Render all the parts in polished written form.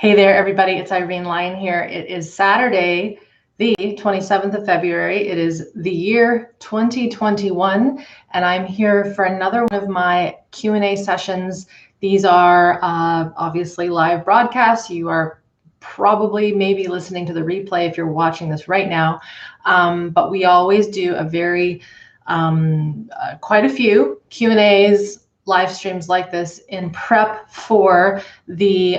Hey there, everybody. It's Irene Lyon here. It is Saturday, the 27th of February. It is the year 2021, and I'm here for another one of my Q&A sessions. These are obviously live broadcasts. You are probably maybe listening to the replay if you're watching this right now, but we always do a very, quite a few Q&As, live streams like this in prep for the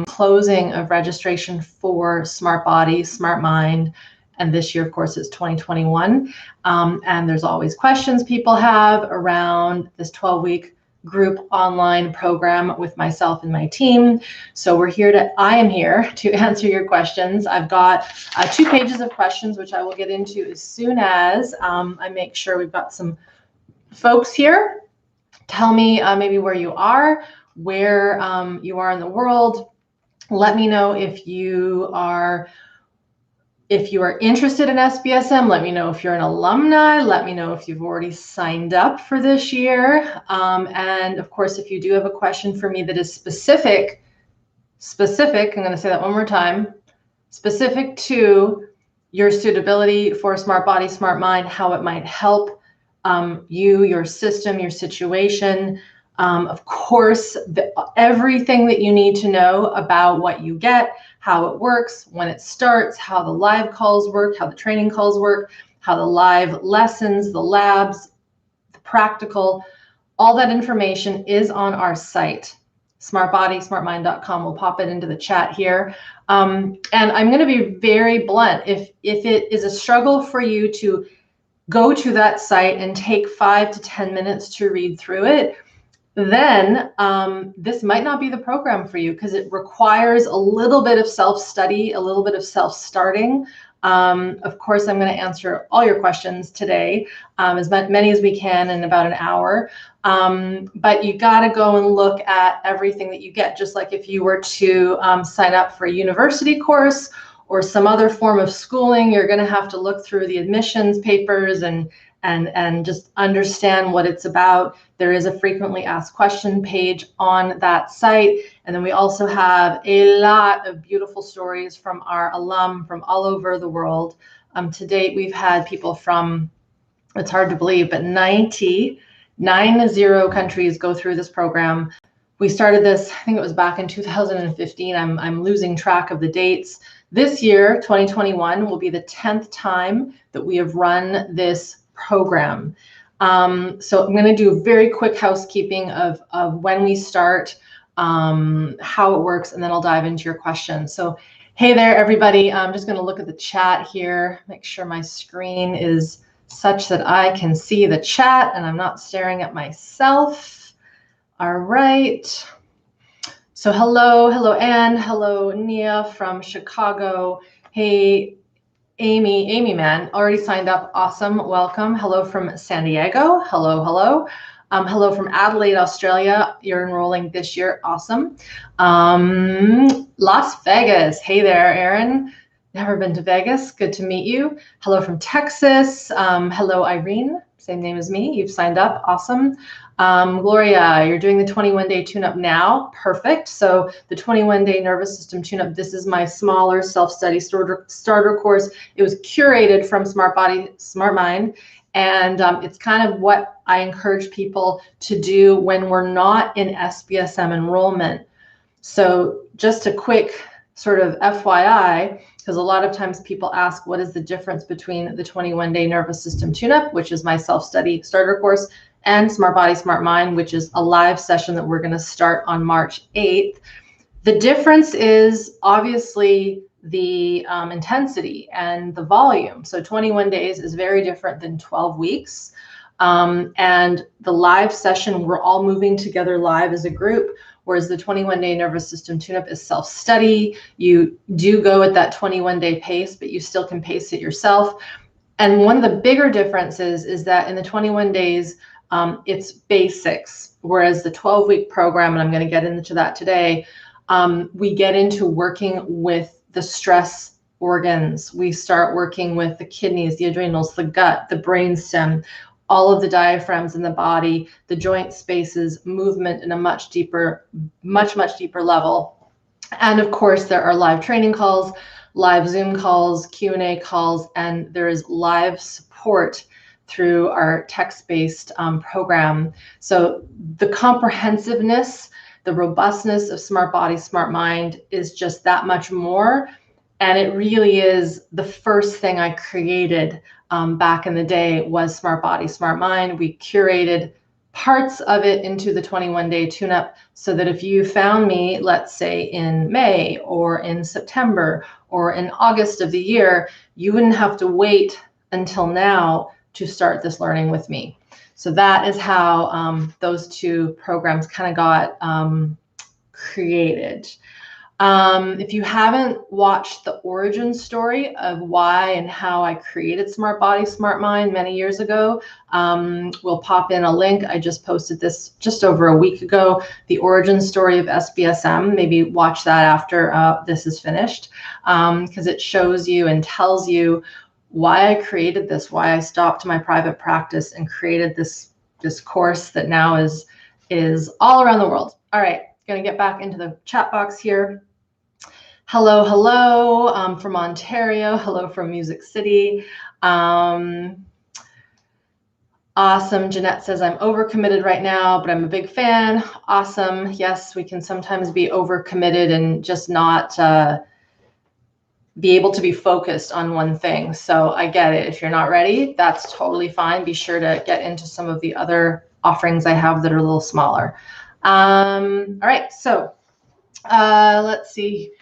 closing of registration for SmartBody SmartMind. And this year, of course, is 2021. And there's always questions people have around this 12-week group online program with myself and my team. So I am here to answer your questions. I've got 2 pages of questions, which I will get into as soon as I make sure we've got some folks here. Tell me maybe where you are in the world. Let me know if you are interested in SBSM. Let me know if you're an alumni. Let me know if you've already signed up for this year. And of course, if you do have a question for me that is specific, I'm going to say that one more time, specific to your suitability for SmartBody SmartMind, how it might help you, your system, your situation. Of course, everything that you need to know about what you get, how it works, when it starts, how the live calls work, how the training calls work, how the live lessons, the labs, the practical, all that information is on our site, SmartBodySmartMind.com. We'll pop it into the chat here. And I'm going to be very blunt. If it is a struggle for you to go to that site and take 5 to 10 minutes to read through it, then this might not be the program for you, because it requires a little bit of self-study, a little bit of self-starting. Of course, I'm going to answer all your questions today, as many as we can in about an hour. But you got to go and look at everything that you get, just like if you were to sign up for a university course or some other form of schooling. You're going to have to look through the admissions papers and just understand what it's about. There is a frequently asked question page on that site. And then we also have a lot of beautiful stories from our alum from all over the world. To date, we've had people from, it's hard to believe, but 90 countries go through this program. We started this, I think it was back in 2015. I'm losing track of the dates. This year, 2021, will be the 10th time that we have run this program. So I'm going to do a very quick housekeeping of when we start, how it works, and then I'll dive into your questions. So hey there, everybody. I'm just going to look at the chat here, make sure my screen is such that I can see the chat and I'm not staring at myself. All right. So hello Anne, hello Nia from Chicago. Hey, Amy man, already signed up, awesome, welcome. Hello from San Diego, hello. Hello from Adelaide, Australia, you're enrolling this year, awesome. Las Vegas, hey there, Aaron. Never been to Vegas, good to meet you. Hello from Texas, hello Irene, same name as me, you've signed up, awesome. Gloria, you're doing the 21-day tune-up now. Perfect. So the 21-day nervous system tune-up, this is my smaller self-study starter course. It was curated from SmartBody SmartMind. And it's kind of what I encourage people to do when we're not in SBSM enrollment. So just a quick sort of FYI, because a lot of times people ask, what is the difference between the 21-day nervous system tune-up, which is my self-study starter course, and SmartBody SmartMind, which is a live session that we're going to start on March 8th. The difference is obviously the intensity and the volume. So 21 days is very different than 12 weeks. And the live session, we're all moving together live as a group, whereas the 21-day nervous system tune-up is self-study. You do go at that 21-day pace, but you still can pace it yourself. And one of the bigger differences is that in the 21 days, it's basics, whereas the 12-week program, and I'm going to get into that today, we get into working with the stress organs. We start working with the kidneys, the adrenals, the gut, the brainstem, all of the diaphragms in the body, the joint spaces, movement in a much deeper level. And of course, there are live training calls, live Zoom calls, Q&A calls, and there is live support through our text-based program. So the comprehensiveness, the robustness of SmartBody SmartMind is just that much more. And it really is the first thing I created back in the day was SmartBody SmartMind. We curated parts of it into the 21-day tune-up so that if you found me, let's say in May or in September or in August of the year, you wouldn't have to wait until now to start this learning with me. So that is how those two programs kind of got created. If you haven't watched the origin story of why and how I created SmartBody SmartMind many years ago, we'll pop in a link. I just posted this just over a week ago, the origin story of SBSM. Maybe watch that after this is finished, because it shows you and tells you why I created this, why I stopped my private practice and created this course that now is all around the world. All right, gonna get back into the chat box here. Hello, hello from Ontario. Hello from Music City. Awesome. Jeanette says, I'm overcommitted right now, but I'm a big fan. Awesome. Yes, we can sometimes be overcommitted and just not be able to be focused on one thing. So I get it. If you're not ready, that's totally fine. Be sure to get into some of the other offerings I have that are a little smaller. All right, so let's see.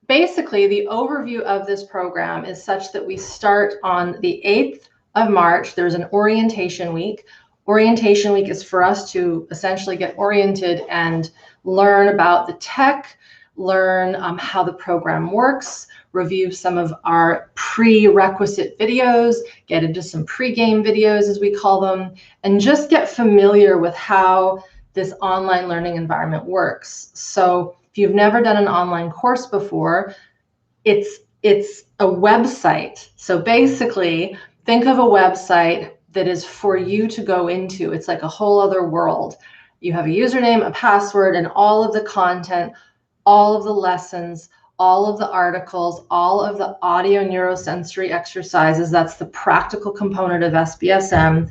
Basically, the overview of this program is such that we start on the 8th of March. There's an orientation week. Orientation week is for us to essentially get oriented and learn about the tech, learn how the program works, review some of our prerequisite videos, get into some pre-game videos, as we call them, and just get familiar with how this online learning environment works. So if you've never done an online course before, it's a website. So basically, think of a website that is for you to go into. It's like a whole other world. You have a username, a password, and all of the content, all of the lessons, all of the articles, all of the audio neurosensory exercises. That's the practical component of SBSM.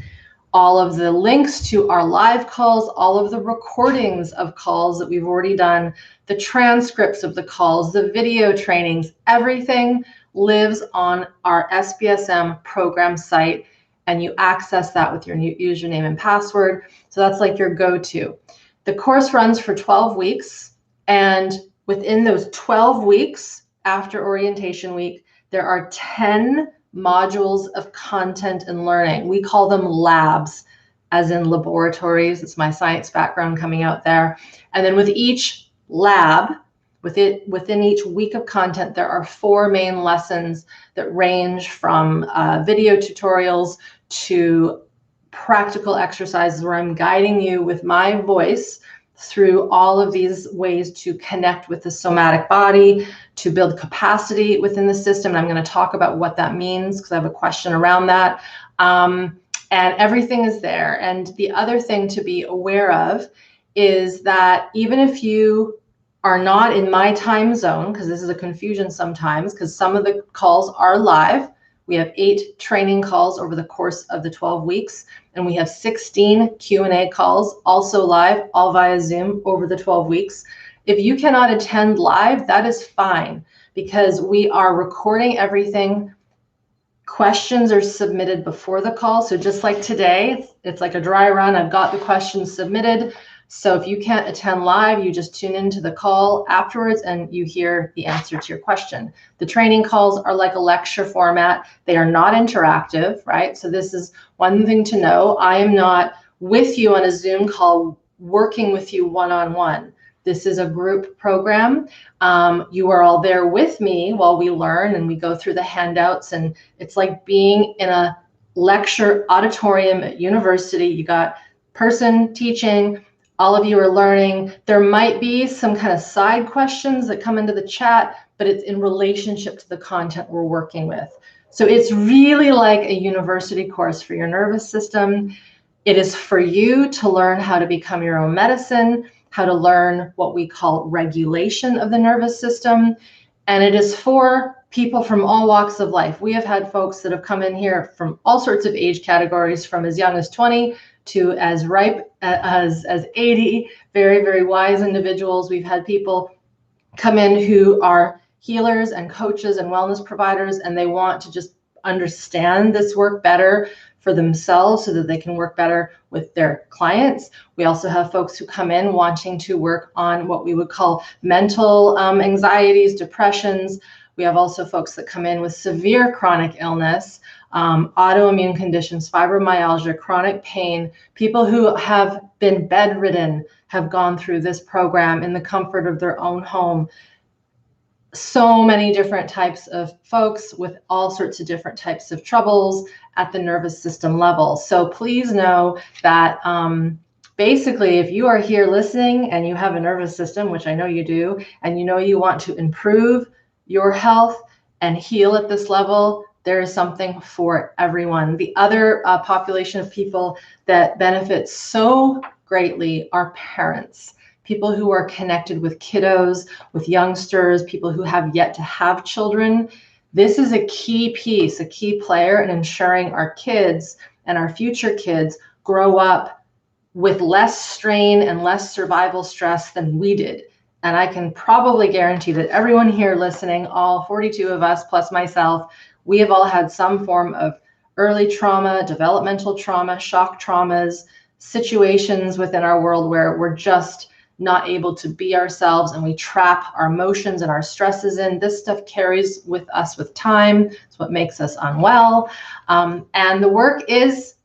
All of the links to our live calls, all of the recordings of calls that we've already done, the transcripts of the calls, the video trainings, everything lives on our SBSM program site, and you access that with your new username and password. So that's like your go-to. The course runs for 12 weeks, and within those 12 weeks after orientation week, there are 10 modules of content and learning. We call them labs, as in laboratories. It's my science background coming out there. And then with each lab, within each week of content, there are 4 main lessons that range from video tutorials to practical exercises where I'm guiding you with my voice through all of these ways to connect with the somatic body, to build capacity within the system. And I'm going to talk about what that means because I have a question around that. And everything is there. And the other thing to be aware of is that even if you are not in my time zone, because this is a confusion sometimes, because some of the calls are live. We have 8 training calls over the course of the 12 weeks, and we have 16 Q&A calls, also live, all via Zoom over the 12 weeks. If you cannot attend live, that is fine, because we are recording everything. Questions are submitted before the call. So just like today, it's like a dry run. I've got the questions submitted. So if you can't attend live, you just tune into the call afterwards and you hear the answer to your question. The training calls are like a lecture format. They are not interactive, right? So this is one thing to know. I am not with you on a Zoom call working with you one-on-one. This is a group program. You are all there with me while we learn and we go through the handouts, and it's like being in a lecture auditorium at university. You got person teaching, all of you are learning. There might be some kind of side questions that come into the chat, but it's in relationship to the content we're working with. So it's really like a university course for your nervous system. It is for you to learn how to become your own medicine, how to learn what we call regulation of the nervous system. And it is for people from all walks of life. We have had folks that have come in here from all sorts of age categories, from as young as 20 to as ripe as 80, very, very wise individuals. We've had people come in who are healers and coaches and wellness providers, and they want to just understand this work better for themselves so that they can work better with their clients. We also have folks who come in wanting to work on what we would call mental anxieties, depressions. We have also folks that come in with severe chronic illness, autoimmune conditions, fibromyalgia, chronic pain, people who have been bedridden, have gone through this program in the comfort of their own home. So many different types of folks with all sorts of different types of troubles at the nervous system level. So please know that basically, if you are here listening and you have a nervous system, which I know you do, and you know you want to improve your health and heal at this level, there is something for everyone. The other population of people that benefit so greatly are parents. People who are connected with kiddos, with youngsters, people who have yet to have children. This is a key piece, a key player in ensuring our kids and our future kids grow up with less strain and less survival stress than we did. And I can probably guarantee that everyone here listening, all 42 of us plus myself, we have all had some form of early trauma, developmental trauma, shock traumas, situations within our world where we're just not able to be ourselves and we trap our emotions and our stresses in. This stuff carries with us with time. It's what makes us unwell. And the work is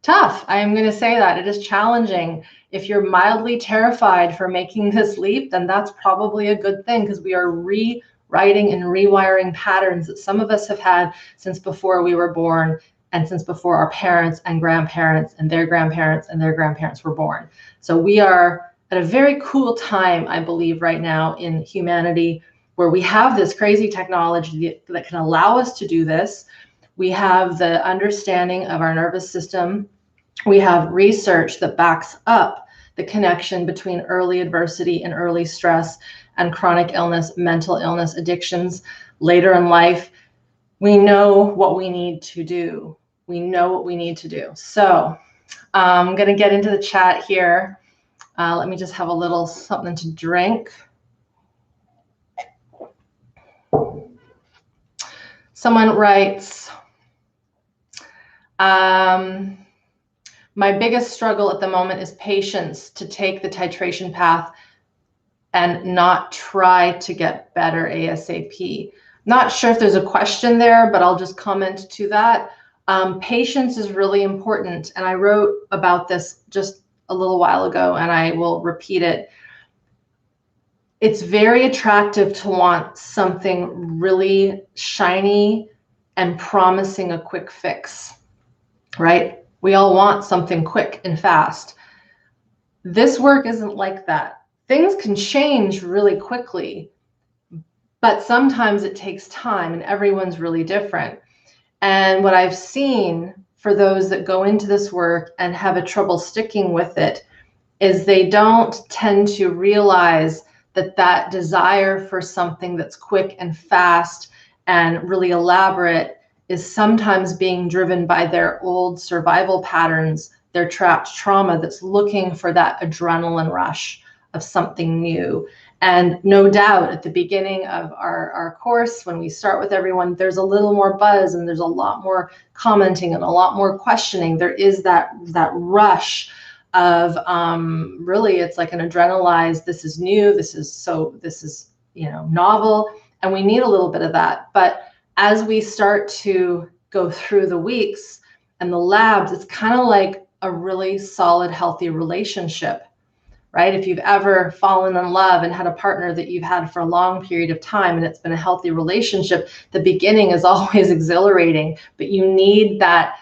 tough. I am going to say that. It is challenging. If you're mildly terrified for making this leap, then that's probably a good thing, because we are rewriting and rewiring patterns that some of us have had since before we were born, and since before our parents and grandparents and their grandparents and their grandparents were born. So we are at a very cool time, I believe, right now in humanity, where we have this crazy technology that can allow us to do this. We have the understanding of our nervous system. We have research that backs up the connection between early adversity and early stress and chronic illness, mental illness, addictions later in life. We know what we need to do. We know what we need to do. So I'm going to get into the chat here. Let me just have a little something to drink. Someone writes, my biggest struggle at the moment is patience to take the titration path and not try to get better ASAP. Not sure if there's a question there, but I'll just comment to that. Patience is really important. And I wrote about this just a little while ago, and I will repeat it. It's very attractive to want something really shiny and promising a quick fix, right? We all want something quick and fast. This work isn't like that. Things can change really quickly, but sometimes it takes time, and everyone's really different. And what I've seen for those that go into this work and have a trouble sticking with it is they don't tend to realize that that desire for something that's quick and fast and really elaborate is sometimes being driven by their old survival patterns, their trapped trauma that's looking for that adrenaline rush of something new. And no doubt at the beginning of our course, when we start with everyone, there's a little more buzz and there's a lot more commenting and a lot more questioning. There is that rush of really, it's like an adrenalized, this is new, this is novel, and we need a little bit of that. But as we start to go through the weeks and the labs, it's kind of like a really solid, healthy relationship, right? If you've ever fallen in love and had a partner that you've had for a long period of time and it's been a healthy relationship, the beginning is always exhilarating, but you need that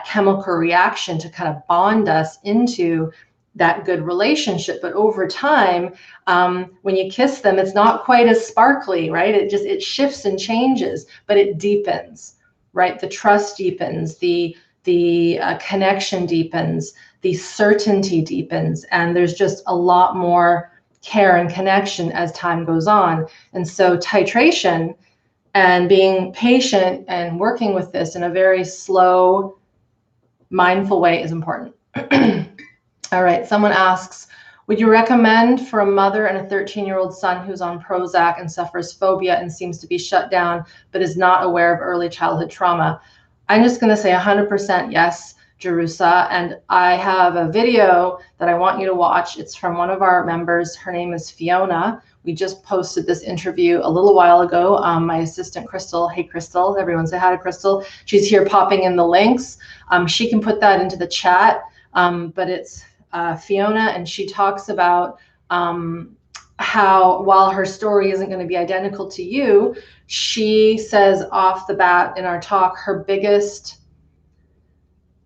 chemical reaction to kind of bond us into that good relationship. But over time, when you kiss them, it's not quite as sparkly, right? It shifts and changes, but it deepens, right? The trust deepens, the connection deepens, the certainty deepens, and there's just a lot more care and connection as time goes on. And so titration and being patient and working with this in a very slow, mindful way is important. All right, someone asks, would you recommend for a mother and a 13-year-old son who's on Prozac and suffers phobia and seems to be shut down, but is not aware of early childhood trauma? I'm just going to say 100% yes, Jerusa. And I have a video that I want you to watch. It's from one of our members. Her name is Fiona. We just posted this interview a little while ago. My assistant, Crystal. Hey, Crystal. Everyone say hi to Crystal. She's here popping in the links. She can put that into the chat, but it's Fiona, and she talks about how, while her story isn't going to be identical to you, she says off the bat in our talk, her biggest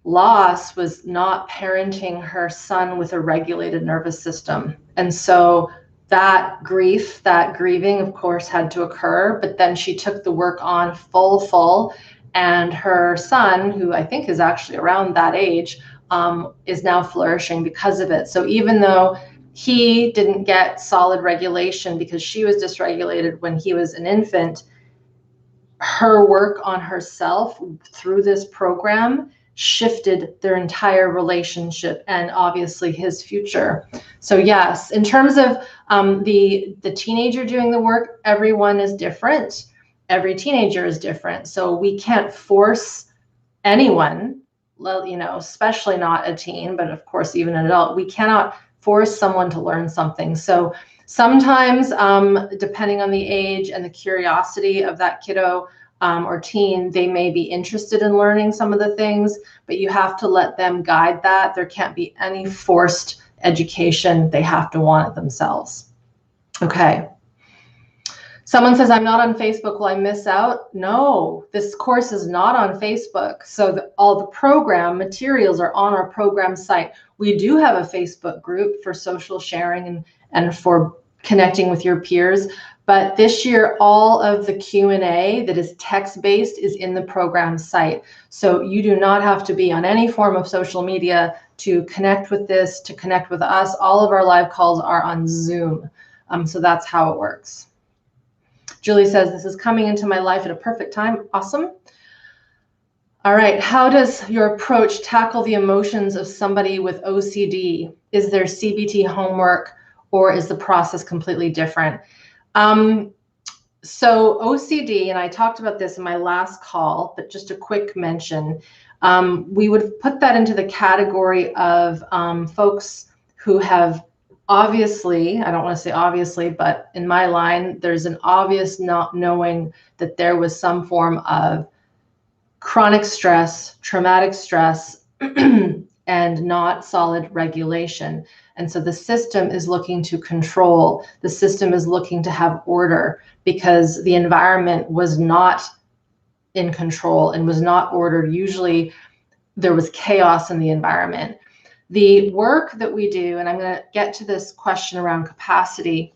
loss was not parenting her son with a regulated nervous system. And so that grief, that grieving, of course, had to occur, but then she took the work on full, and her son, who I think is actually around that age, is now flourishing because of it. So even though he didn't get solid regulation because she was dysregulated when he was an infant, her work on herself through this program shifted their entire relationship and obviously his future. So yes, in terms of the teenager doing the work, everyone is different. Every teenager is different. So we can't force anyone, you know, especially not a teen, but of course, even an adult, we cannot force someone to learn something. So sometimes, depending on the age and the curiosity of that kiddo or teen, they may be interested in learning some of the things, but you have to let them guide that. There can't be any forced education. They have to want it themselves. Okay. Someone says, I'm not on Facebook, will I miss out? No, this course is not on Facebook. So all the program materials are on our program site. We do have a Facebook group for social sharing and for connecting with your peers. But this year, all of the Q&A that is text-based is in the program site. So you do not have to be on any form of social media to connect with this, to connect with us. All of our live calls are on Zoom. So that's how it works. Julie says, this is coming into my life at a perfect time. Awesome. All right. How does your approach tackle the emotions of somebody with OCD? Is there CBT homework, or is the process completely different? So OCD, and I talked about this in my last call, but just a quick mention, we would put that into the category of folks who have obviously, I don't want to say obviously, but in my line, there's an obvious not knowing that there was some form of chronic stress, traumatic stress, and not solid regulation. And so the system is looking to control. The system is looking to have order because the environment was not in control and was not ordered. Usually there was chaos in the environment. The work that we do, and I'm going to get to this question around capacity,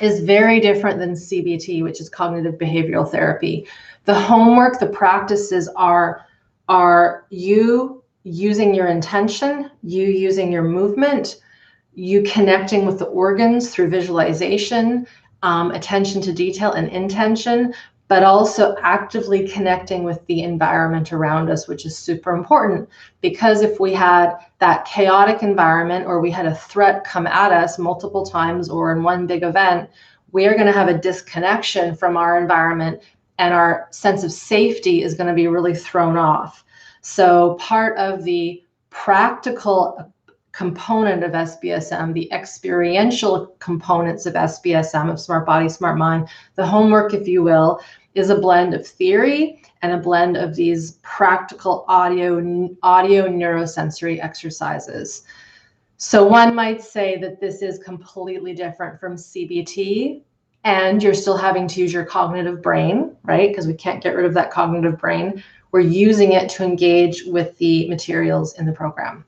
is very different than CBT, which is cognitive behavioral therapy. The homework, the practices are you using your intention, you using your movement, you connecting with the organs through visualization, attention to detail and intention, but also actively connecting with the environment around us, which is super important, because if we had that chaotic environment or we had a threat come at us multiple times or in one big event, we are going to have a disconnection from our environment and our sense of safety is going to be really thrown off. So part of the practical component of SBSM, the experiential components of SBSM, of SmartBody SmartMind, the homework, if you will, is a blend of theory and a blend of these practical audio neurosensory exercises. So one might say that this is completely different from CBT, and you're still having to use your cognitive brain, right? Because we can't get rid of that cognitive brain. We're using it to engage with the materials in the program.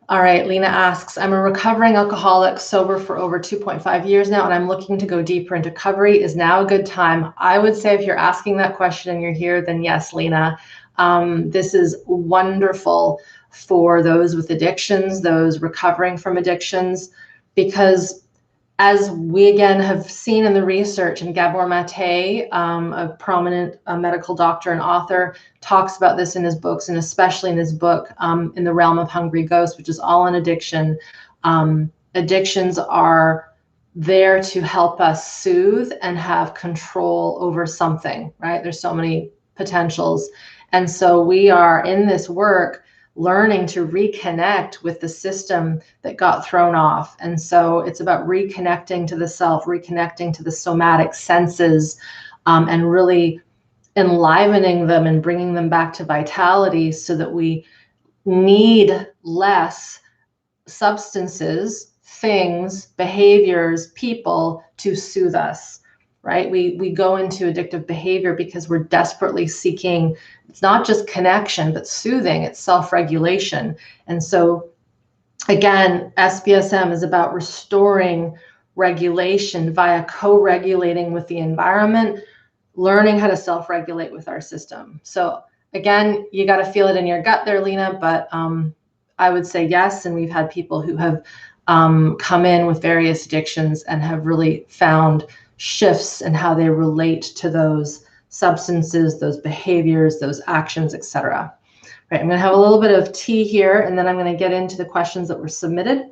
All right, Lena asks, I'm a recovering alcoholic, sober for over 2.5 years now, and I'm looking to go deeper into recovery. Is now a good time? I would say if you're asking that question and you're here, then yes, Lena, this is wonderful for those with addictions, those recovering from addictions, because as we again have seen in the research, and Gabor Mate, a prominent medical doctor and author, talks about this in his books, and especially in his book, In the Realm of Hungry Ghosts, which is all on addiction. Addictions are there to help us soothe and have control over something, right? There's so many potentials. And so we are in this work learning to reconnect with the system that got thrown off. And so it's about reconnecting to the self, reconnecting to the somatic senses, and really enlivening them and bringing them back to vitality so that we need less substances, things, behaviors, people to soothe us, right? We go into addictive behavior because we're desperately seeking, it's not just connection, but soothing, it's self-regulation. And so again, SBSM is about restoring regulation via co-regulating with the environment, learning how to self-regulate with our system. So again, you got to feel it in your gut there, Lena, but I would say yes. And we've had people who have come in with various addictions and have really found shifts in how they relate to those substances, those behaviors, those actions, etc. Right, I'm going to have a little bit of tea here, and then I'm going to get into the questions that were submitted.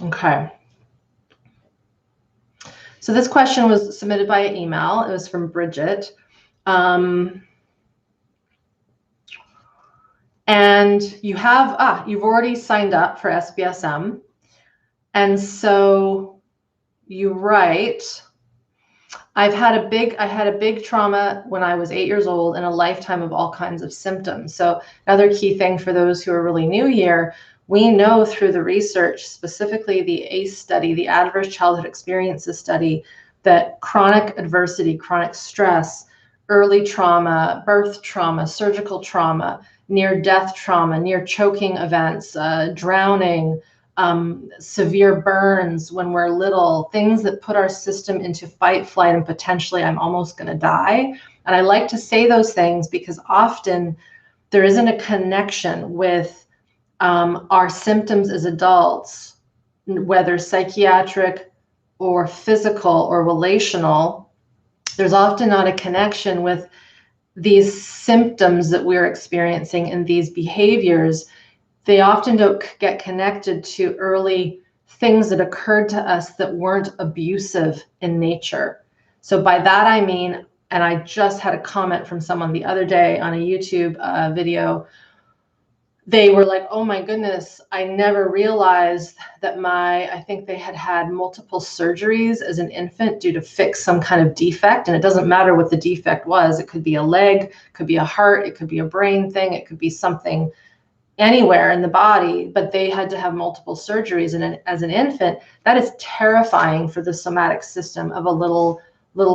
Okay. So this question was submitted by email. It was from Bridget. And you have, you've already signed up for SBSM. And so you write, I had a big trauma when I was 8 years old and a lifetime of all kinds of symptoms. So another key thing for those who are really new here, we know through the research, specifically the ACE study, the Adverse Childhood Experiences study, that chronic adversity, chronic stress, early trauma, birth trauma, surgical trauma, near-death trauma, near choking events, drowning, severe burns when we're little, things that put our system into fight, flight, and potentially I'm almost going to die. And I like to say those things because often there isn't a connection with our symptoms as adults, whether psychiatric or physical or relational. There's often not a connection with these symptoms that we're experiencing and these behaviors. They often don't get connected to early things that occurred to us that weren't abusive in nature. So by that I mean, and I just had a comment from someone the other day on a YouTube video, they were like, oh my goodness, I never realized that I think they had multiple surgeries as an infant due to fix some kind of defect. And it doesn't matter what the defect was. It could be a leg, could be a heart, it could be a brain thing, it could be something anywhere in the body, but they had to have multiple surgeries. And as an infant, that is terrifying for the somatic system of a little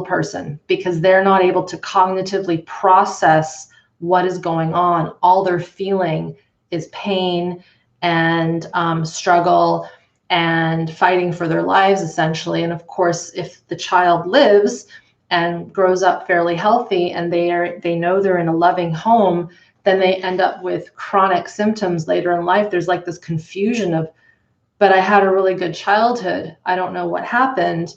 person, because they're not able to cognitively process what is going on. All they're feeling is pain and struggle and fighting for their lives, essentially. And of course, if the child lives and grows up fairly healthy and they know they're in a loving home, then they end up with chronic symptoms later in life. There's like this confusion of, but I had a really good childhood, I don't know what happened.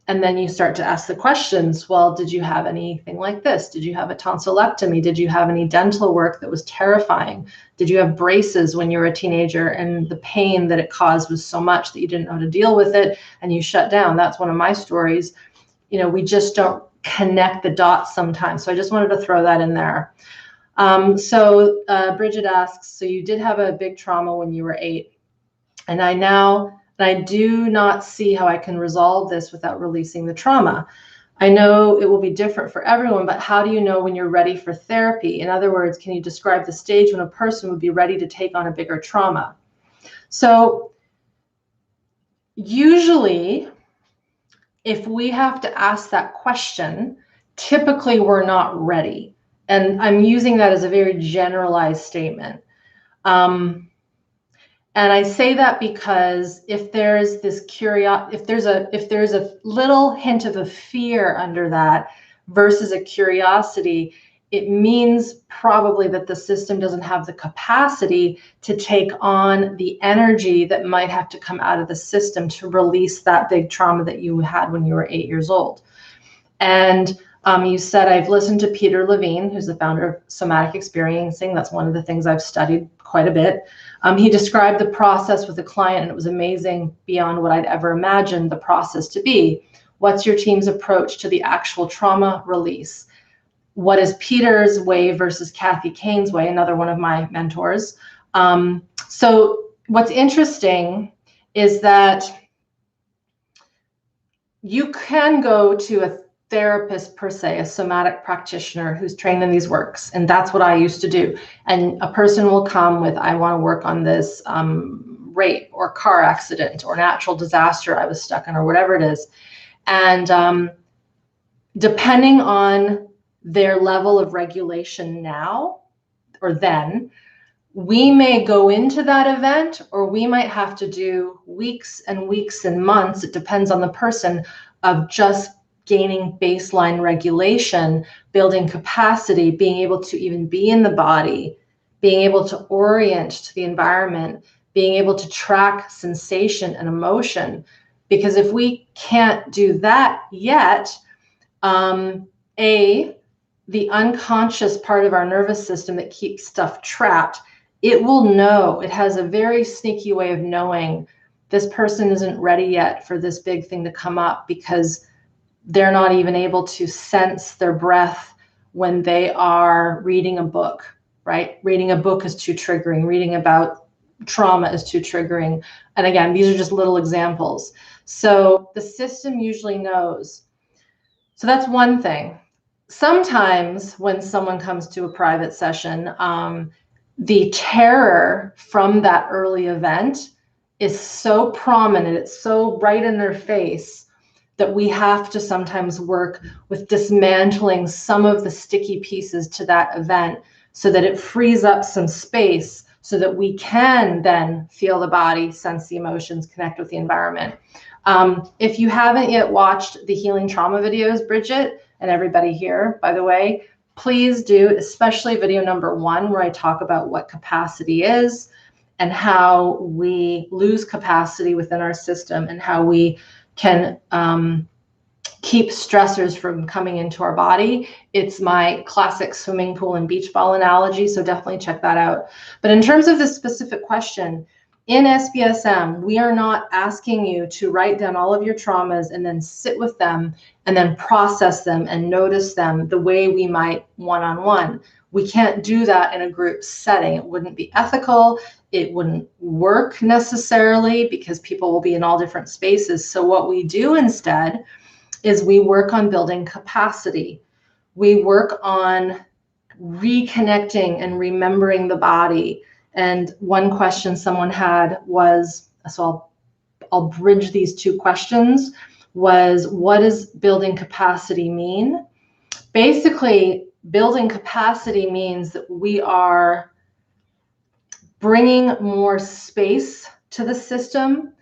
And then you start to ask the questions, well, did you have anything like this? Did you have a tonsillectomy? Did you have any dental work that was terrifying? Did you have braces when you were a teenager and the pain that it caused was so much that you didn't know how to deal with it and you shut down? That's one of my stories. You know, we just don't connect the dots sometimes. So I just wanted to throw that in there. Bridget asks, so you did have a big trauma when you were 8, and I do not see how I can resolve this without releasing the trauma. I know it will be different for everyone, but how do you know when you're ready for therapy? In other words, can you describe the stage when a person would be ready to take on a bigger trauma? So usually, if we have to ask that question, typically we're not ready. And I'm using that as a very generalized statement. And I say that because if there's this if there's a little hint of a fear under that versus a curiosity, it means probably that the system doesn't have the capacity to take on the energy that might have to come out of the system to release that big trauma that you had when you were 8 years old. And you said, I've listened to Peter Levine, who's the founder of Somatic Experiencing. That's one of the things I've studied quite a bit. He described the process with a client, and it was amazing beyond what I'd ever imagined the process to be. What's your team's approach to the actual trauma release? What is Peter's way versus Kathy Kane's way, another one of my mentors? So what's interesting is that you can go to a therapist per se, a somatic practitioner who's trained in these works. And that's what I used to do. And a person will come with, I want to work on this rape or car accident or natural disaster I was stuck in or whatever it is. And depending on their level of regulation now or then, we may go into that event, or we might have to do weeks and weeks and months, it depends on the person, of just gaining baseline regulation, building capacity, being able to even be in the body, being able to orient to the environment, being able to track sensation and emotion. Because if we can't do that yet, the unconscious part of our nervous system that keeps stuff trapped, it will know. It has a very sneaky way of knowing this person isn't ready yet for this big thing to come up, because they're not even able to sense their breath when they are reading a book, right? Reading a book is too triggering. Reading about trauma is too triggering. And again, these are just little examples. So the system usually knows. So that's one thing. Sometimes when someone comes to a private session, the terror from that early event is so prominent, it's so right in their face, that we have to sometimes work with dismantling some of the sticky pieces to that event so that it frees up some space so that we can then feel the body, sense the emotions, connect with the environment. If you haven't yet watched the healing trauma videos, Bridget, and everybody here, by the way, please do, especially video number 1, where I talk about what capacity is and how we lose capacity within our system and how we can keep stressors from coming into our body. It's my classic swimming pool and beach ball analogy, so definitely check that out. But in terms of this specific question, in SBSM, we are not asking you to write down all of your traumas and then sit with them and then process them and notice them the way we might one-on-one. We can't do that in a group setting. It wouldn't be ethical. It wouldn't work necessarily, because people will be in all different spaces. So what we do instead is we work on building capacity. We work on reconnecting and remembering the body. And one question someone had was, so I'll bridge these two questions, was, what does building capacity mean? Basically, building capacity means that we are bringing more space to the system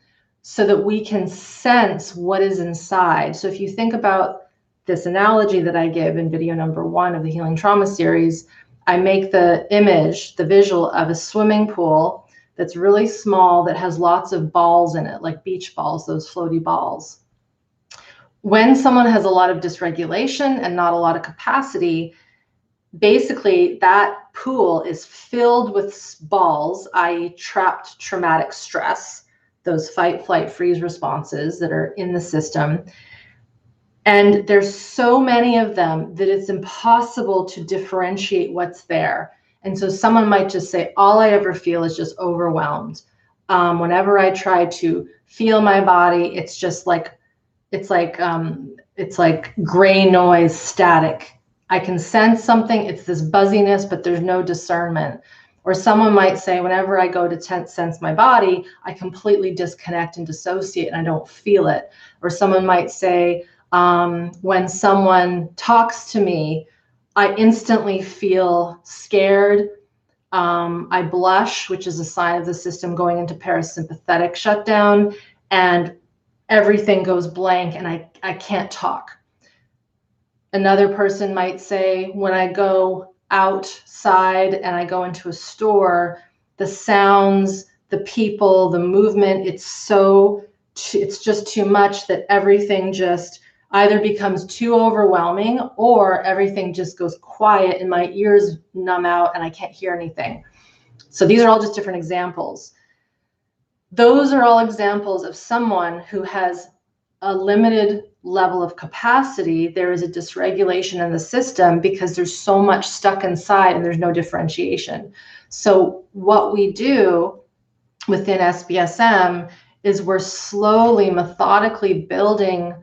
so that we can sense what is inside. So if you think about this analogy that I give in video number 1 of the Healing Trauma series, I make the image, the visual of a swimming pool that's really small, that has lots of balls in it, like beach balls, those floaty balls. When someone has a lot of dysregulation and not a lot of capacity, basically that pool is filled with balls, i.e. trapped traumatic stress, those fight, flight, freeze responses that are in the system. And there's so many of them that it's impossible to differentiate what's there. And so someone might just say, all I ever feel is just overwhelmed. Whenever I try to feel my body, it's just like, it's like gray noise, static. I can sense something, it's this buzziness, but there's no discernment. Or someone might say, whenever I go to sense my body, I completely disconnect and dissociate and I don't feel it. Or someone might say, when someone talks to me, I instantly feel scared. I blush, which is a sign of the system going into parasympathetic shutdown, and everything goes blank and I can't talk. Another person might say, when I go outside and I go into a store, the sounds, the people, the movement, it's just too much that everything just either becomes too overwhelming or everything just goes quiet and my ears numb out and I can't hear anything. So these are all just different examples. Those are all examples of someone who has a limited level of capacity. There is a dysregulation in the system because there's so much stuck inside and there's no differentiation. So what we do within SBSM is we're slowly, methodically building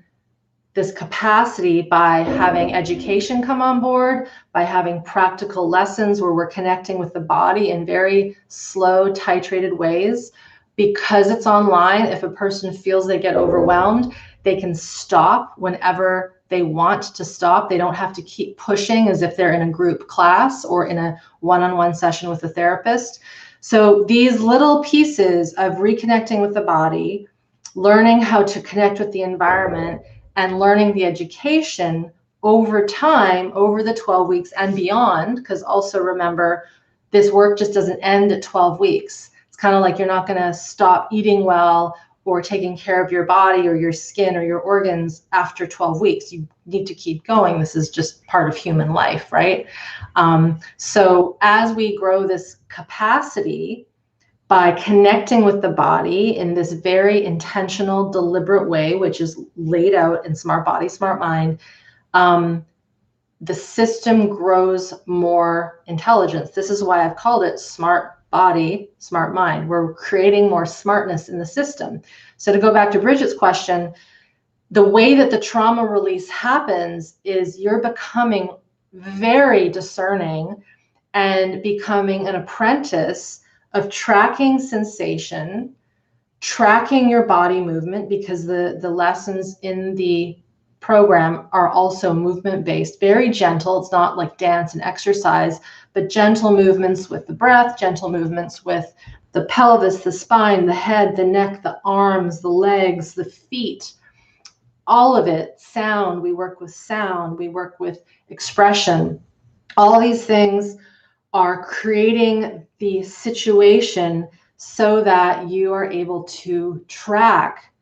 this capacity by having education come on board, by having practical lessons where we're connecting with the body in very slow, titrated ways. Because it's online, if a person feels they get overwhelmed, they can stop whenever they want to stop. They don't have to keep pushing as if they're in a group class or in a one-on-one session with a therapist. So these little pieces of reconnecting with the body, learning how to connect with the environment, and learning the education over time, over the 12 weeks and beyond, because also remember, this work just doesn't end at 12 weeks. It's kind of like you're not going to stop eating well or taking care of your body or your skin or your organs after 12 weeks. You need to keep going. This is just part of human life, right? So as we grow this capacity by connecting with the body in this very intentional, deliberate way, which is laid out in SmartBody SmartMind, the system grows more intelligence. This is why I've called it SmartBody SmartMind. We're creating more smartness in the system. So to go back to Bridget's question, the way that the trauma release happens is you're becoming very discerning and becoming an apprentice of tracking sensation, tracking your body movement, because the lessons in the program are also movement-based, very gentle. It's not like dance and exercise, but gentle movements with the breath, gentle movements with the pelvis, the spine, the head, the neck, the arms, the legs, the feet, all of it. Sound, we work with sound, we work with expression. All these things are creating the situation so that you are able to track,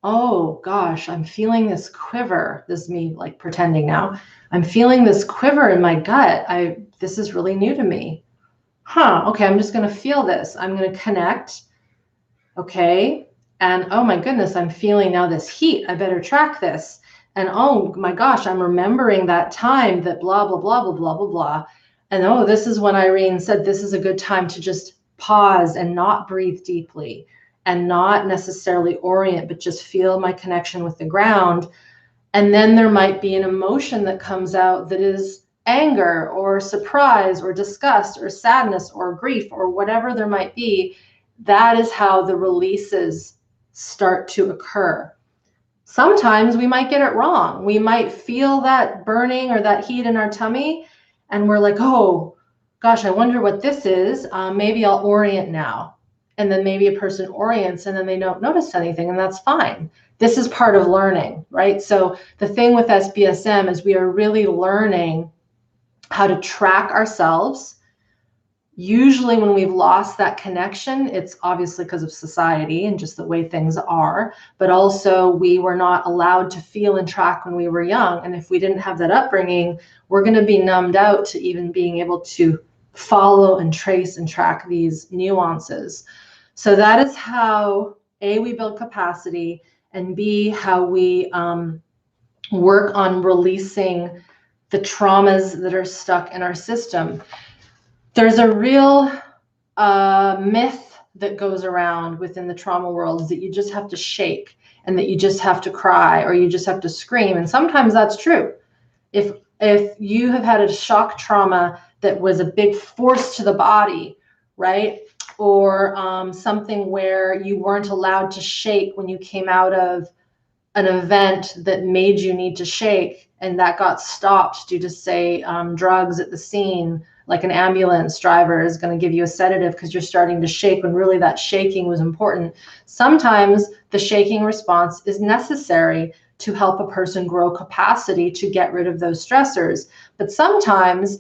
oh gosh, I'm feeling this quiver. This is me like pretending now. I'm feeling this quiver in my gut. This is really new to me. Okay, I'm just going to feel this. I'm going to connect. Okay. And oh my goodness, I'm feeling now this heat. I better track this. And oh my gosh, I'm remembering that time that blah, blah, blah, blah, blah, blah, blah. And oh, this is when Irene said this is a good time to just pause and not breathe deeply and not necessarily orient, but just feel my connection with the ground. And then there might be an emotion that comes out that is anger or surprise or disgust or sadness or grief or whatever there might be. That is how the releases start to occur. Sometimes we might get it wrong. We might feel that burning or that heat in our tummy, and we're like, oh gosh, I wonder what this is. Maybe I'll orient now. And then maybe a person orients and then they don't notice anything, and that's fine. This is part of learning, right? So the thing with SBSM is we are really learning how to track ourselves. Usually when we've lost that connection, it's obviously because of society and just the way things are, but also we were not allowed to feel and track when we were young. And if we didn't have that upbringing, we're going to be numbed out to even being able to follow and trace and track these nuances. So that is how, A, we build capacity, and B, how we work on releasing the traumas that are stuck in our system. There's a real myth that goes around within the trauma world, is that you just have to shake and that you just have to cry or you just have to scream. And sometimes that's true. If you have had a shock trauma that was a big force to the body, right? Or something where you weren't allowed to shake when you came out of an event that made you need to shake, and that got stopped due to, say, drugs at the scene, like an ambulance driver is going to give you a sedative because you're starting to shake when really that shaking was important. Sometimes the shaking response is necessary to help a person grow capacity to get rid of those stressors. But sometimes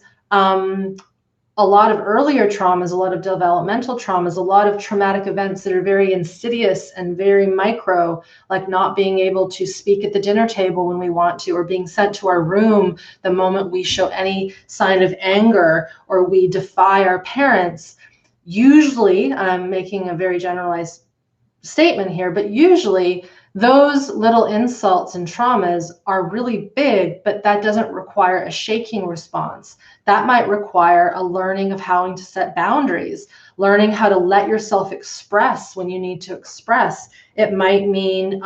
a lot of earlier traumas, a lot of developmental traumas, a lot of traumatic events that are very insidious and very micro, like not being able to speak at the dinner table when we want to, or being sent to our room the moment we show any sign of anger or we defy our parents. Usually, I'm making a very generalized statement here, but usually those little insults and traumas are really big, but that doesn't require a shaking response. That might require a learning of how to set boundaries, learning how to let yourself express when you need to express. It might mean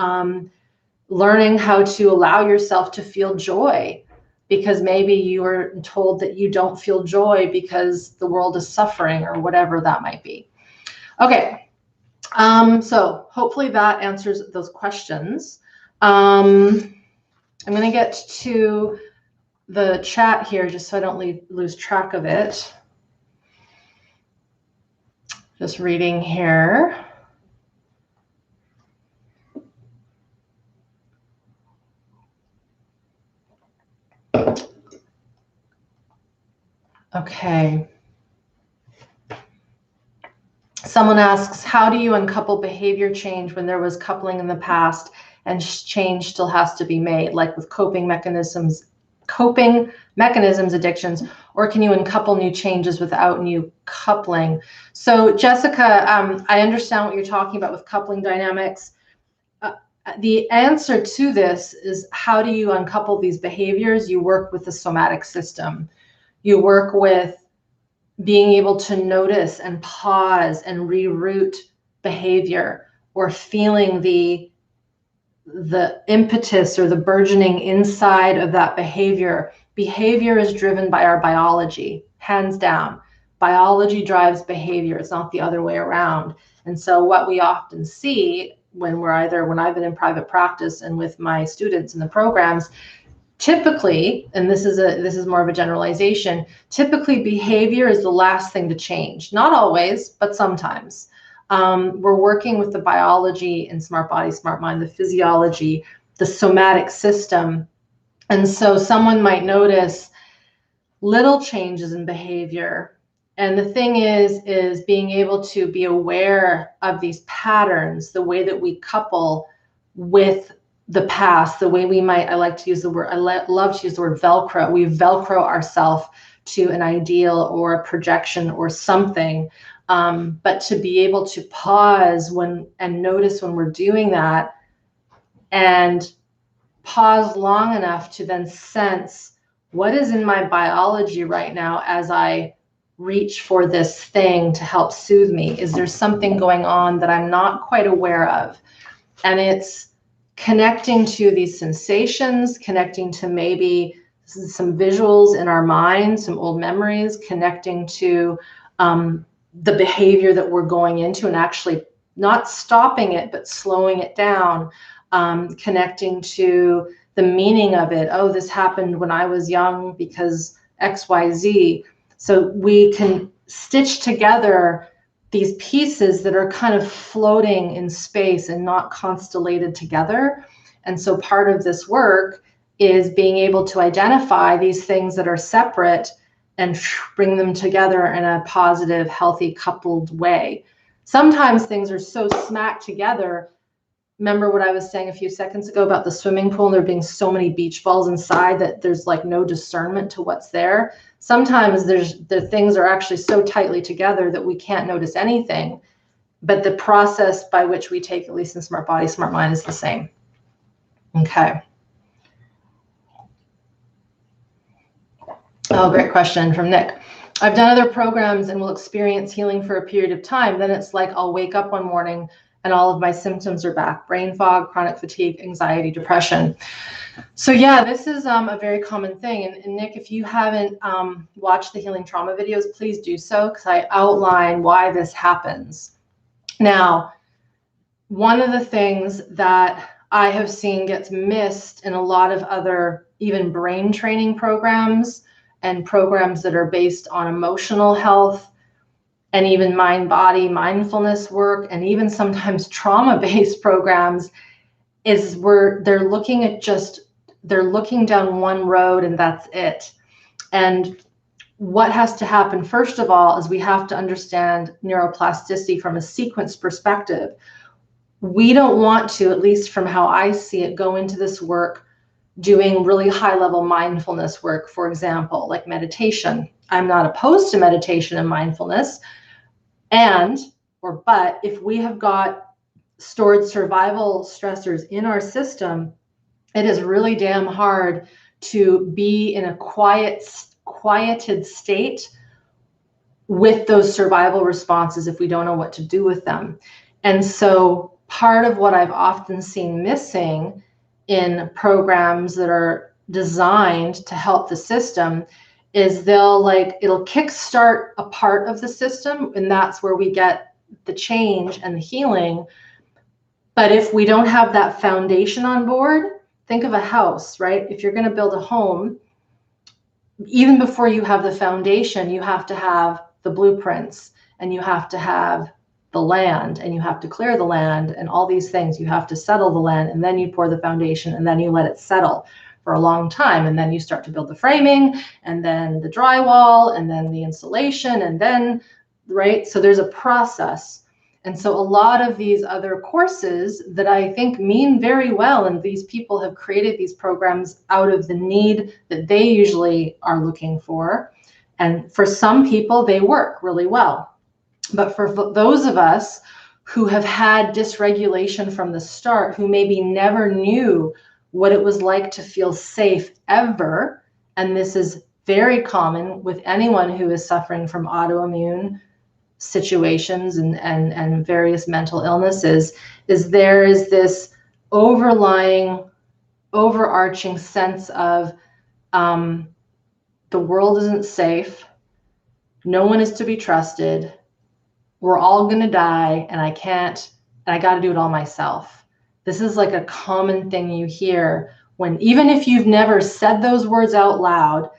learning how to allow yourself to feel joy, because maybe you were told that you don't feel joy because the world is suffering, or whatever that might be. Okay. So hopefully that answers those questions. I'm going to get to the chat here just so I don't lose track of it. Just reading here. Okay. Someone asks, how do you uncouple behavior change when there was coupling in the past and change still has to be made, like with coping mechanisms, addictions, or can you uncouple new changes without new coupling? So Jessica, I understand what you're talking about with coupling dynamics. The answer to this is, how do you uncouple these behaviors? You work with the somatic system. You work with being able to notice and pause and reroute behavior, or feeling the impetus or the burgeoning inside of that behavior. Behavior is driven by our biology, hands down. Biology drives behavior. It's not the other way around. And so what we often see when I've been in private practice and with my students in the programs, typically, and this is more of a generalization, typically behavior is the last thing to change. Not always, but sometimes. We're working with the biology in SmartBody SmartMind, the physiology, the somatic system. And so someone might notice little changes in behavior. And the thing is being able to be aware of these patterns, the way that we couple with the past, the way we might, I love to use the word Velcro. We Velcro ourselves to an ideal or a projection or something. But to be able to pause and notice when we're doing that, and pause long enough to then sense what is in my biology right now as I reach for this thing to help soothe me. Is there something going on that I'm not quite aware of? And it's connecting to these sensations, connecting to maybe some visuals in our mind, some old memories, connecting to the behavior that we're going into, and actually not stopping it, but slowing it down, connecting to the meaning of it. Oh, this happened when I was young because X, Y, Z. So we can stitch together these pieces that are kind of floating in space and not constellated together. And so part of this work is being able to identify these things that are separate and bring them together in a positive, healthy, coupled way. Sometimes things are so smacked together. Remember what I was saying a few seconds ago about the swimming pool and there being so many beach balls inside that there's like no discernment to what's there. Sometimes the things are actually so tightly together that we can't notice anything, but the process by which we take, at least in SmartBody SmartMind, is the same. Okay. Oh, great question from Nick. I've done other programs and will experience healing for a period of time. Then it's like I'll wake up one morning and all of my symptoms are back: brain fog, chronic fatigue, anxiety, depression. So yeah, this is a very common thing. And Nick, if you haven't watched the healing trauma videos, please do so, because I outline why this happens. Now, one of the things that I have seen gets missed in a lot of other even brain training programs and programs that are based on emotional health and even mind-body mindfulness work, and even sometimes trauma-based programs, is they're looking down one road and that's it. And what has to happen, first of all, is we have to understand neuroplasticity from a sequence perspective. We don't want to, at least from how I see it, go into this work doing really high-level mindfulness work, for example, like meditation. I'm not opposed to meditation and mindfulness, but if we have got stored survival stressors in our system, it is really damn hard to be in a quieted state with those survival responses if we don't know what to do with them. And so part of what I've often seen missing in programs that are designed to help the system is it'll kickstart a part of the system, and that's where we get the change and the healing. But if we don't have that foundation on board, think of a house, right? If you're going to build a home, even before you have the foundation, you have to have the blueprints, and you have to have the land, and you have to clear the land, and all these things. You have to settle the land, and then you pour the foundation, and then you let it settle for a long time, and then you start to build the framing, and then the drywall, and then the insulation, and then, right? So there's a process. And so a lot of these other courses that I think mean very well, and these people have created these programs out of the need that they usually are looking for. And for some people, they work really well. But for those of us who have had dysregulation from the start, who maybe never knew what it was like to feel safe ever, and this is very common with anyone who is suffering from autoimmune situations and various mental illnesses, there is this overarching sense of the world isn't safe, no one is to be trusted, we're all going to die, and I got to do it all myself. This is like a common thing you hear when, even if you've never said those words out loud,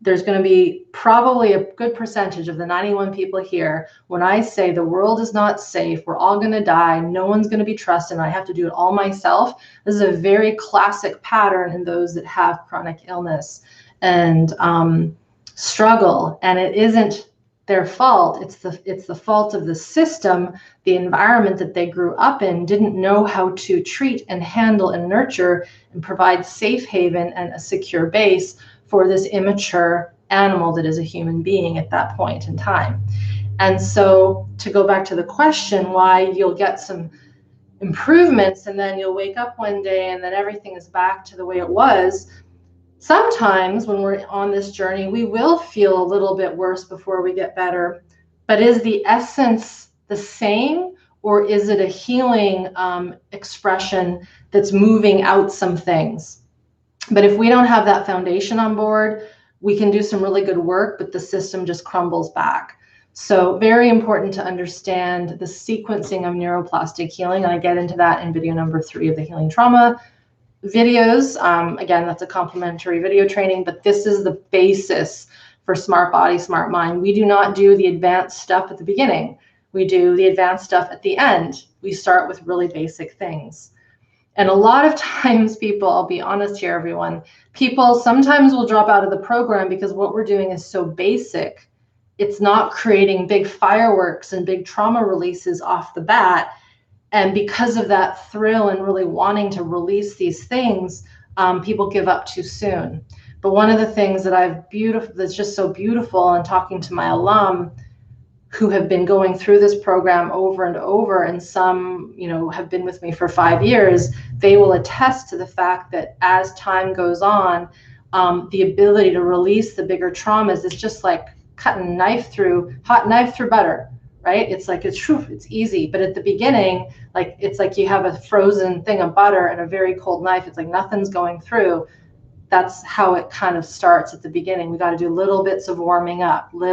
there's going to be probably a good percentage of the 91 people here. When I say the world is not safe, we're all going to die, no one's going to be trusted, and I have to do it all myself. This is a very classic pattern in those that have chronic illness and struggle. And it isn't their fault. It's the fault of the system, the environment that they grew up in, didn't know how to treat and handle and nurture and provide safe haven and a secure base for this immature animal that is a human being at that point in time. And so to go back to the question, why you'll get some improvements and then you'll wake up one day and then everything is back to the way it was. Sometimes when we're on this journey, we will feel a little bit worse before we get better. But is the essence the same, or is it a healing expression that's moving out some things? But if we don't have that foundation on board, we can do some really good work, but the system just crumbles back. So very important to understand the sequencing of neuroplastic healing. And I get into that in video number 3 of the Healing Trauma videos. Again, that's a complimentary video training, but this is the basis for SmartBody SmartMind. We do not do the advanced stuff at the beginning. We do the advanced stuff at the end. We start with really basic things. And a lot of times people, I'll be honest here, everyone, people sometimes will drop out of the program because what we're doing is so basic. It's not creating big fireworks and big trauma releases off the bat. And because of that thrill and really wanting to release these things, people give up too soon. But one of the things that that's just so beautiful, and talking to my alum who have been going through this program over and over, and some, have been with me for 5 years, they will attest to the fact that as time goes on, the ability to release the bigger traumas is just like cutting hot knife through butter, right? It's like, it's easy. But at the beginning, it's like you have a frozen thing of butter and a very cold knife. It's like nothing's going through. That's how it kind of starts at the beginning. We got to do little bits of warming up, and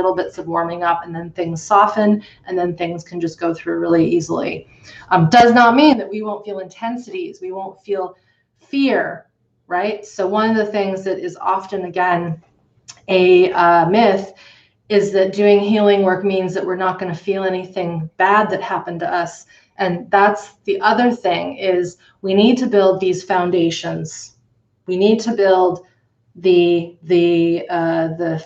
then things soften, and then things can just go through really easily. Does not mean that we won't feel intensities. We won't feel fear, right? So one of the things that is often, again, a myth is that doing healing work means that we're not going to feel anything bad that happened to us. And that's the other thing, is we need to build these foundations. We need to build the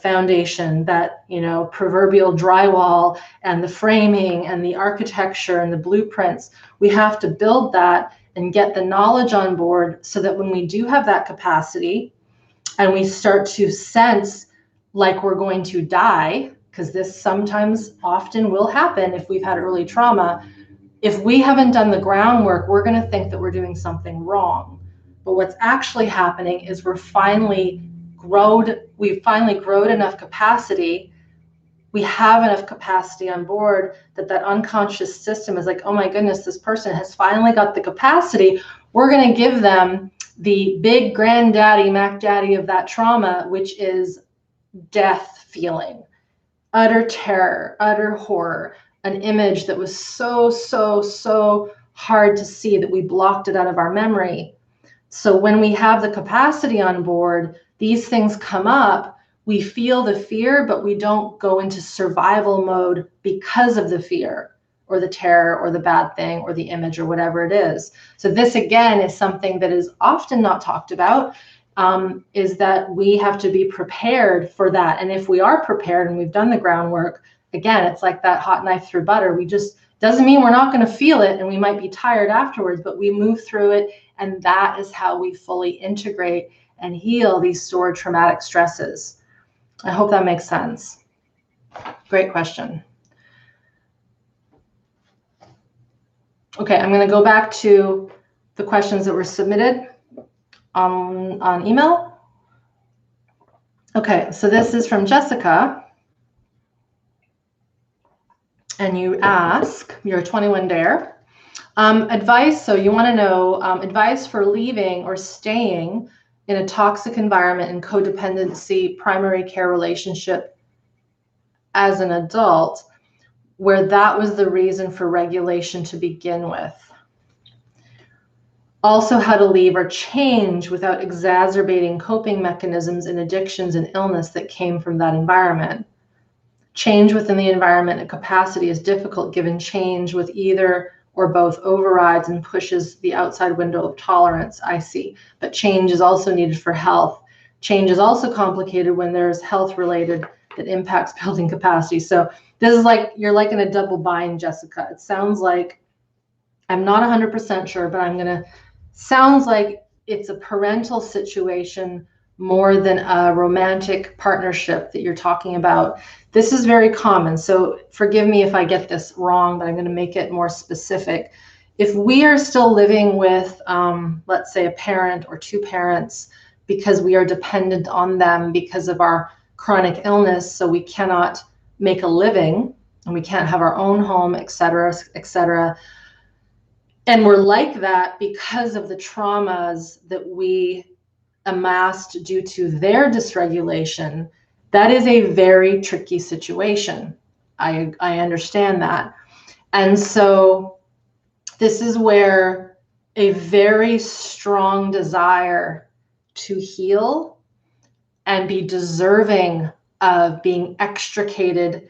foundation, that, you know, proverbial drywall and the framing and the architecture and the blueprints. We have to build that and get the knowledge on board so that when we do have that capacity and we start to sense like we're going to die, because this sometimes often will happen if we've had early trauma, if we haven't done the groundwork, we're going to think that we're doing something wrong. But what's actually happening is we've finally grown enough capacity. We have enough capacity on board that unconscious system is like, oh my goodness, this person has finally got the capacity. We're going to give them the big granddaddy, Mac Daddy of that trauma, which is death feeling, utter terror, utter horror, an image that was so hard to see that we blocked it out of our memory. So when we have the capacity on board, these things come up, we feel the fear, but we don't go into survival mode because of the fear or the terror or the bad thing or the image or whatever it is. So this, again, is something that is often not talked about, is that we have to be prepared for that. And if we are prepared and we've done the groundwork, again, it's like that hot knife through butter. We just, doesn't mean we're not going to feel it and we might be tired afterwards, but we move through it. And that is how we fully integrate and heal these stored traumatic stresses. I hope that makes sense. Great question. Okay, I'm going to go back to the questions that were submitted on email. Okay, so this is from Jessica. And you ask, you're a 21 dare. Advice, so you want to know advice for leaving or staying in a toxic environment and codependency primary care relationship as an adult, where that was the reason for regulation to begin with. Also, how to leave or change without exacerbating coping mechanisms and addictions and illness that came from that environment. Change within the environment and capacity is difficult given change with either or both overrides and pushes the outside window of tolerance, I see. But change is also needed for health. Change is also complicated when there's health related that impacts building capacity. So this is like, you're like in a double bind, Jessica. It sounds like, I'm not 100% sure, but sounds like it's a parental situation more than a romantic partnership that you're talking about. This is very common. So forgive me if I get this wrong, but I'm going to make it more specific. If we are still living with, let's say, a parent or two parents, because we are dependent on them because of our chronic illness, so we cannot make a living and we can't have our own home, et cetera, and we're like that because of the traumas that we amassed due to their dysregulation, that is a very tricky situation. I understand that. And so this is where a very strong desire to heal and be deserving of being extricated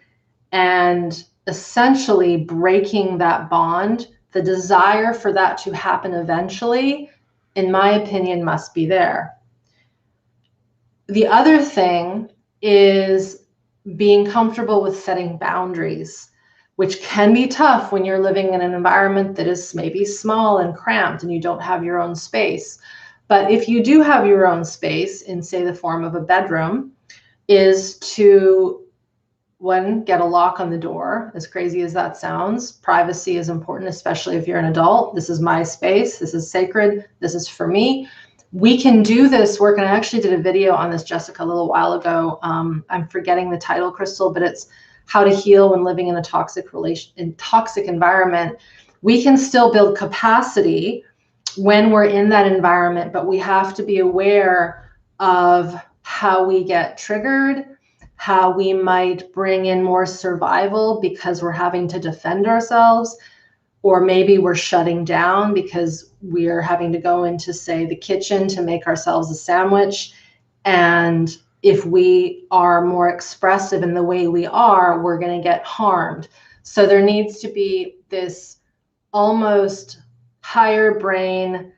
and essentially breaking that bond, the desire for that to happen eventually, in my opinion, must be there. The other thing is being comfortable with setting boundaries, which can be tough when you're living in an environment that is maybe small and cramped and you don't have your own space. But if you do have your own space in, say, the form of a bedroom, is to, one, get a lock on the door. As crazy as that sounds, privacy is important, especially if you're an adult. This is my space. This is sacred. This is for me. We can do this work, and I actually did a video on this, Jessica, a little while ago. I'm forgetting the title, Crystal, but it's how to heal when living in a toxic environment. We can still build capacity when we're in that environment, but we have to be aware of how we get triggered, how we might bring in more survival because we're having to defend ourselves, or maybe we're shutting down because we're having to go into, say, the kitchen to make ourselves a sandwich. And if we are more expressive in the way we are, we're going to get harmed. So there needs to be this almost higher brain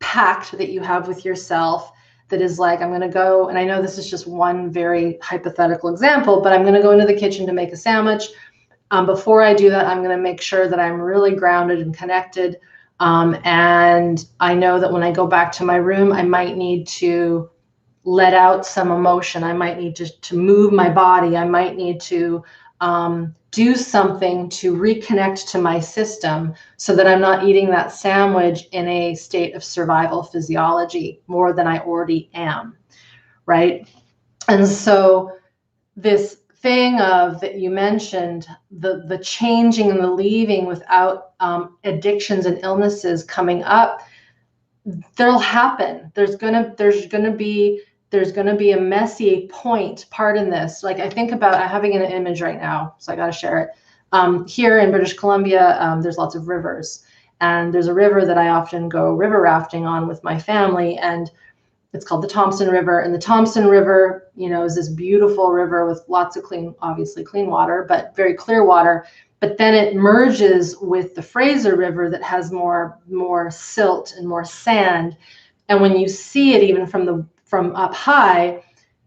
pact that you have with yourself that is like, I'm going to go, and I know this is just one very hypothetical example, but I'm going to go into the kitchen to make a sandwich. Before I do that, I'm going to make sure that I'm really grounded and connected. And I know that when I go back to my room, I might need to let out some emotion. I might need to move my body. I might need to do something to reconnect to my system so that I'm not eating that sandwich in a state of survival physiology more than I already am, right? And so this thing of that you mentioned, the changing and the leaving without addictions and illnesses coming up, they'll happen. There's gonna be a messy part in this. Like I think about, I'm having an image right now, so I got to share it. Here in British Columbia, there's lots of rivers, and there's a river that I often go river rafting on with my family, and it's called the Thompson River. And the Thompson River, is this beautiful river with lots of obviously clean water, but very clear water. But then it merges with the Fraser River that has more silt and more sand. And when you see it, even from up high,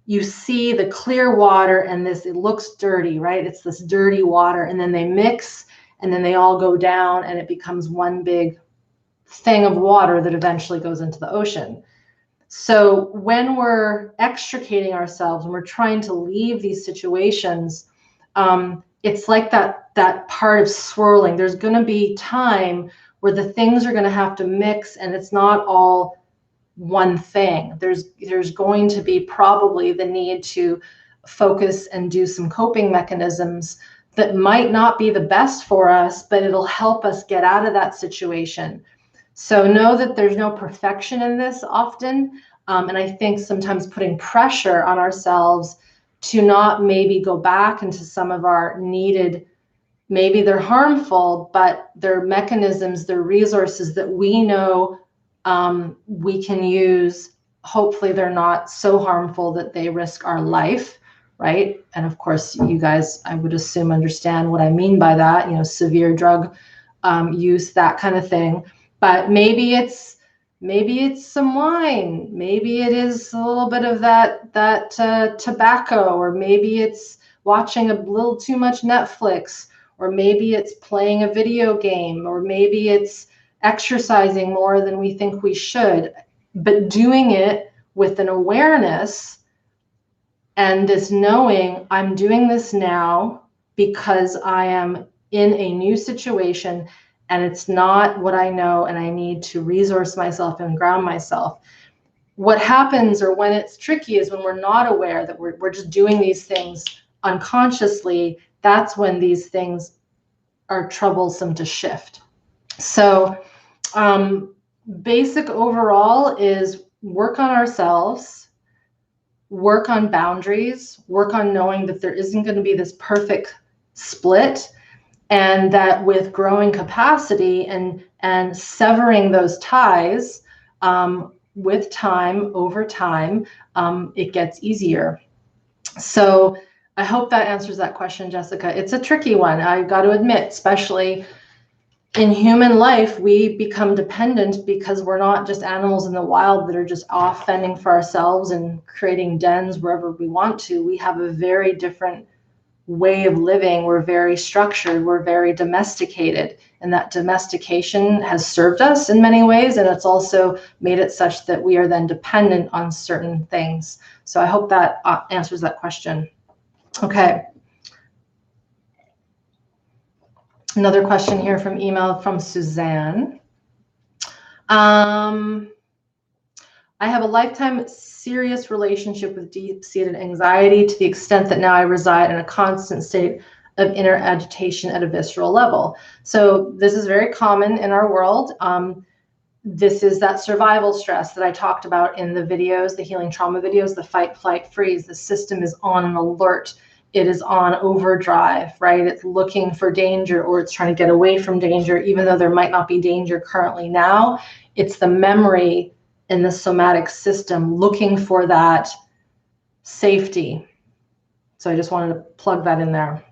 you see the clear water and it looks dirty, right? It's this dirty water, and then they mix, and then they all go down, and it becomes one big thing of water that eventually goes into the ocean. So when we're extricating ourselves, when we're trying to leave these situations, it's like that part of swirling. There's going to be time where the things are going to have to mix, and it's not all one thing. There's going to be probably the need to focus and do some coping mechanisms that might not be the best for us, but it'll help us get out of that situation. So know that there's no perfection in this often. And I think sometimes putting pressure on ourselves to not maybe go back into some of our needed, maybe they're harmful, but they're mechanisms, they're resources that we know we can use. Hopefully they're not so harmful that they risk our life, right? And of course, you guys, I would assume, understand what I mean by that, severe drug use, that kind of thing. But maybe it's some wine, maybe it is a little bit of that tobacco, or maybe it's watching a little too much Netflix, or maybe it's playing a video game, or maybe it's exercising more than we think we should, but doing it with an awareness and this knowing, I'm doing this now because I am in a new situation and it's not what I know, and I need to resource myself and ground myself. What happens, or when it's tricky, is when we're not aware that we're just doing these things unconsciously. That's when these things are troublesome to shift. So basic overall is work on ourselves, work on boundaries, work on knowing that there isn't going to be this perfect split, and that with growing capacity and severing those ties with time, over time, it gets easier. So I hope that answers that question, Jessica. It's a tricky one, I got to admit, especially in human life. We become dependent because we're not just animals in the wild that are just off fending for ourselves and creating dens wherever we want to. We have a very different way of living. We're very structured, we're very domesticated, and that domestication has served us in many ways, and it's also made it such that we are then dependent on certain things. So I hope that answers that question. Okay. Another question here from email from Suzanne. I have a lifetime serious relationship with deep-seated anxiety to the extent that now I reside in a constant state of inner agitation at a visceral level. So this is very common in our world. This is that survival stress that I talked about in the videos, the healing trauma videos, the fight, flight, freeze. The system is on an alert. It is on overdrive, right? It's looking for danger, or it's trying to get away from danger, even though there might not be danger currently now. It's the memory in the somatic system looking for that safety. So I just wanted to plug that in there.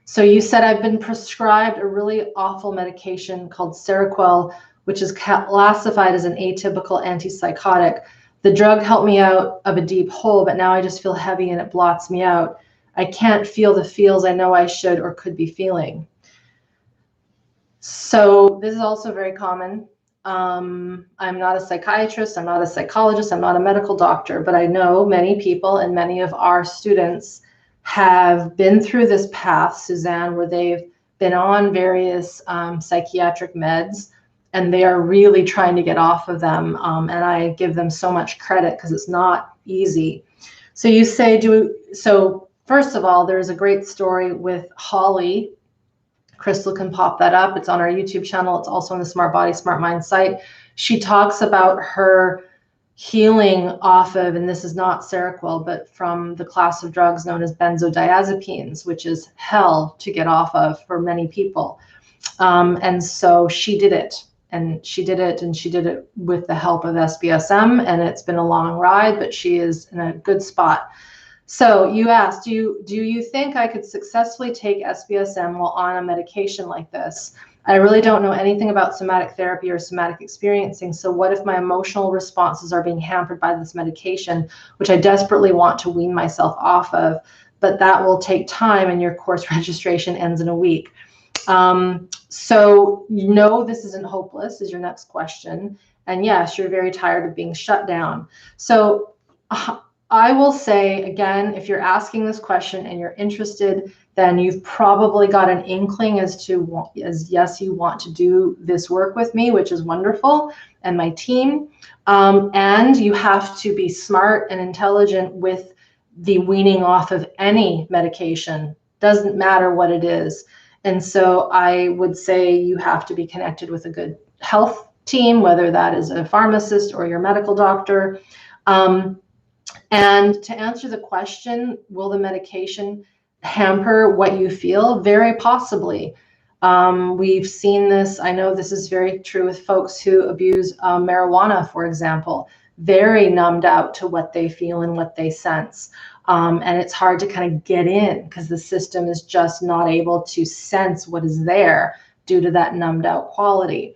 So you said I've been prescribed a really awful medication called Seroquel, which is classified as an atypical antipsychotic. The drug helped me out of a deep hole, but now I just feel heavy and it blots me out. I can't feel the feels I know I should or could be feeling. So this is also very common. I'm not a psychiatrist, I'm not a psychologist, I'm not a medical doctor, but I know many people and many of our students have been through this path, Suzanne, where they've been on various psychiatric meds and they are really trying to get off of them. And I give them so much credit because it's not easy. So you say, so first of all, there's a great story with Holly. Crystal can pop that up. It's on our YouTube channel. It's also on the SmartBody SmartMind site. She talks about her healing off of, and this is not Seroquel, but from the class of drugs known as benzodiazepines, which is hell to get off of for many people. And so she did it, and she did it with the help of SBSM, and it's been a long ride, but she is in a good spot. So you asked, do you think I could successfully take SBSM while on a medication like this? I really don't know anything about somatic therapy or somatic experiencing. So what if my emotional responses are being hampered by this medication, which I desperately want to wean myself off of, but that will take time and your course registration ends in a week. So no, this isn't hopeless is your next question. And yes, you're very tired of being shut down. So I will say, again, if you're asking this question and you're interested, then you've probably got an inkling as yes, you want to do this work with me, which is wonderful, and my team. And you have to be smart and intelligent with the weaning off of any medication. Doesn't matter what it is. And so I would say you have to be connected with a good health team, whether that is a pharmacist or your medical doctor. And to answer the question, will the medication hamper what you feel? Very possibly. We've seen this. I know this is very true with folks who abuse marijuana, for example, very numbed out to what they feel and what they sense. And it's hard to kind of get in because the system is just not able to sense what is there due to that numbed out quality.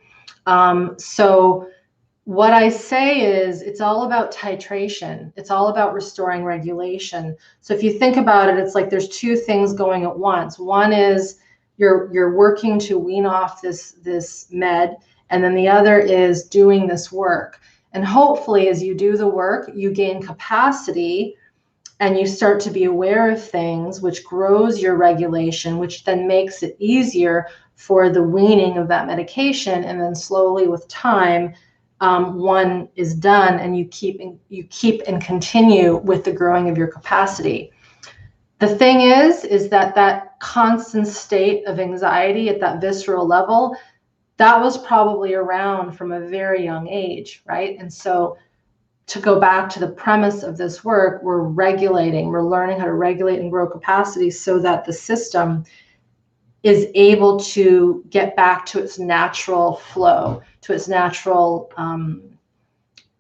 So what I say is it's all about titration. It's all about restoring regulation. So if you think about it, it's like there's two things going at once. One is you're working to wean off this med, and then the other is doing this work. And hopefully as you do the work, you gain capacity and you start to be aware of things, which grows your regulation, which then makes it easier for the weaning of that medication. And then slowly with time, one is done and you keep and continue with the growing of your capacity. The thing is that constant state of anxiety at that visceral level, that was probably around from a very young age, right? And so to go back to the premise of this work, we're learning how to regulate and grow capacity so that the system is able to get back to its natural flow, to its natural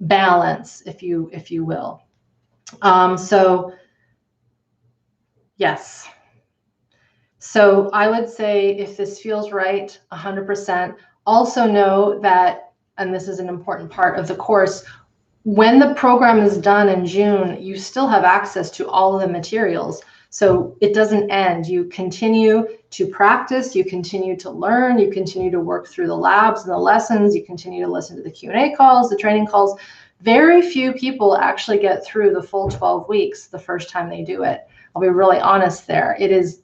balance, if you will. So yes. So I would say if this feels right, 100%. Also know that, and this is an important part of the course, when the program is done in June, you still have access to all of the materials. So it doesn't end. You continue to practice, you continue to learn, you continue to work through the labs and the lessons, you continue to listen to the Q&A calls, the training calls. Very few people actually get through the full 12 weeks the first time they do it. I'll be really honest there. It is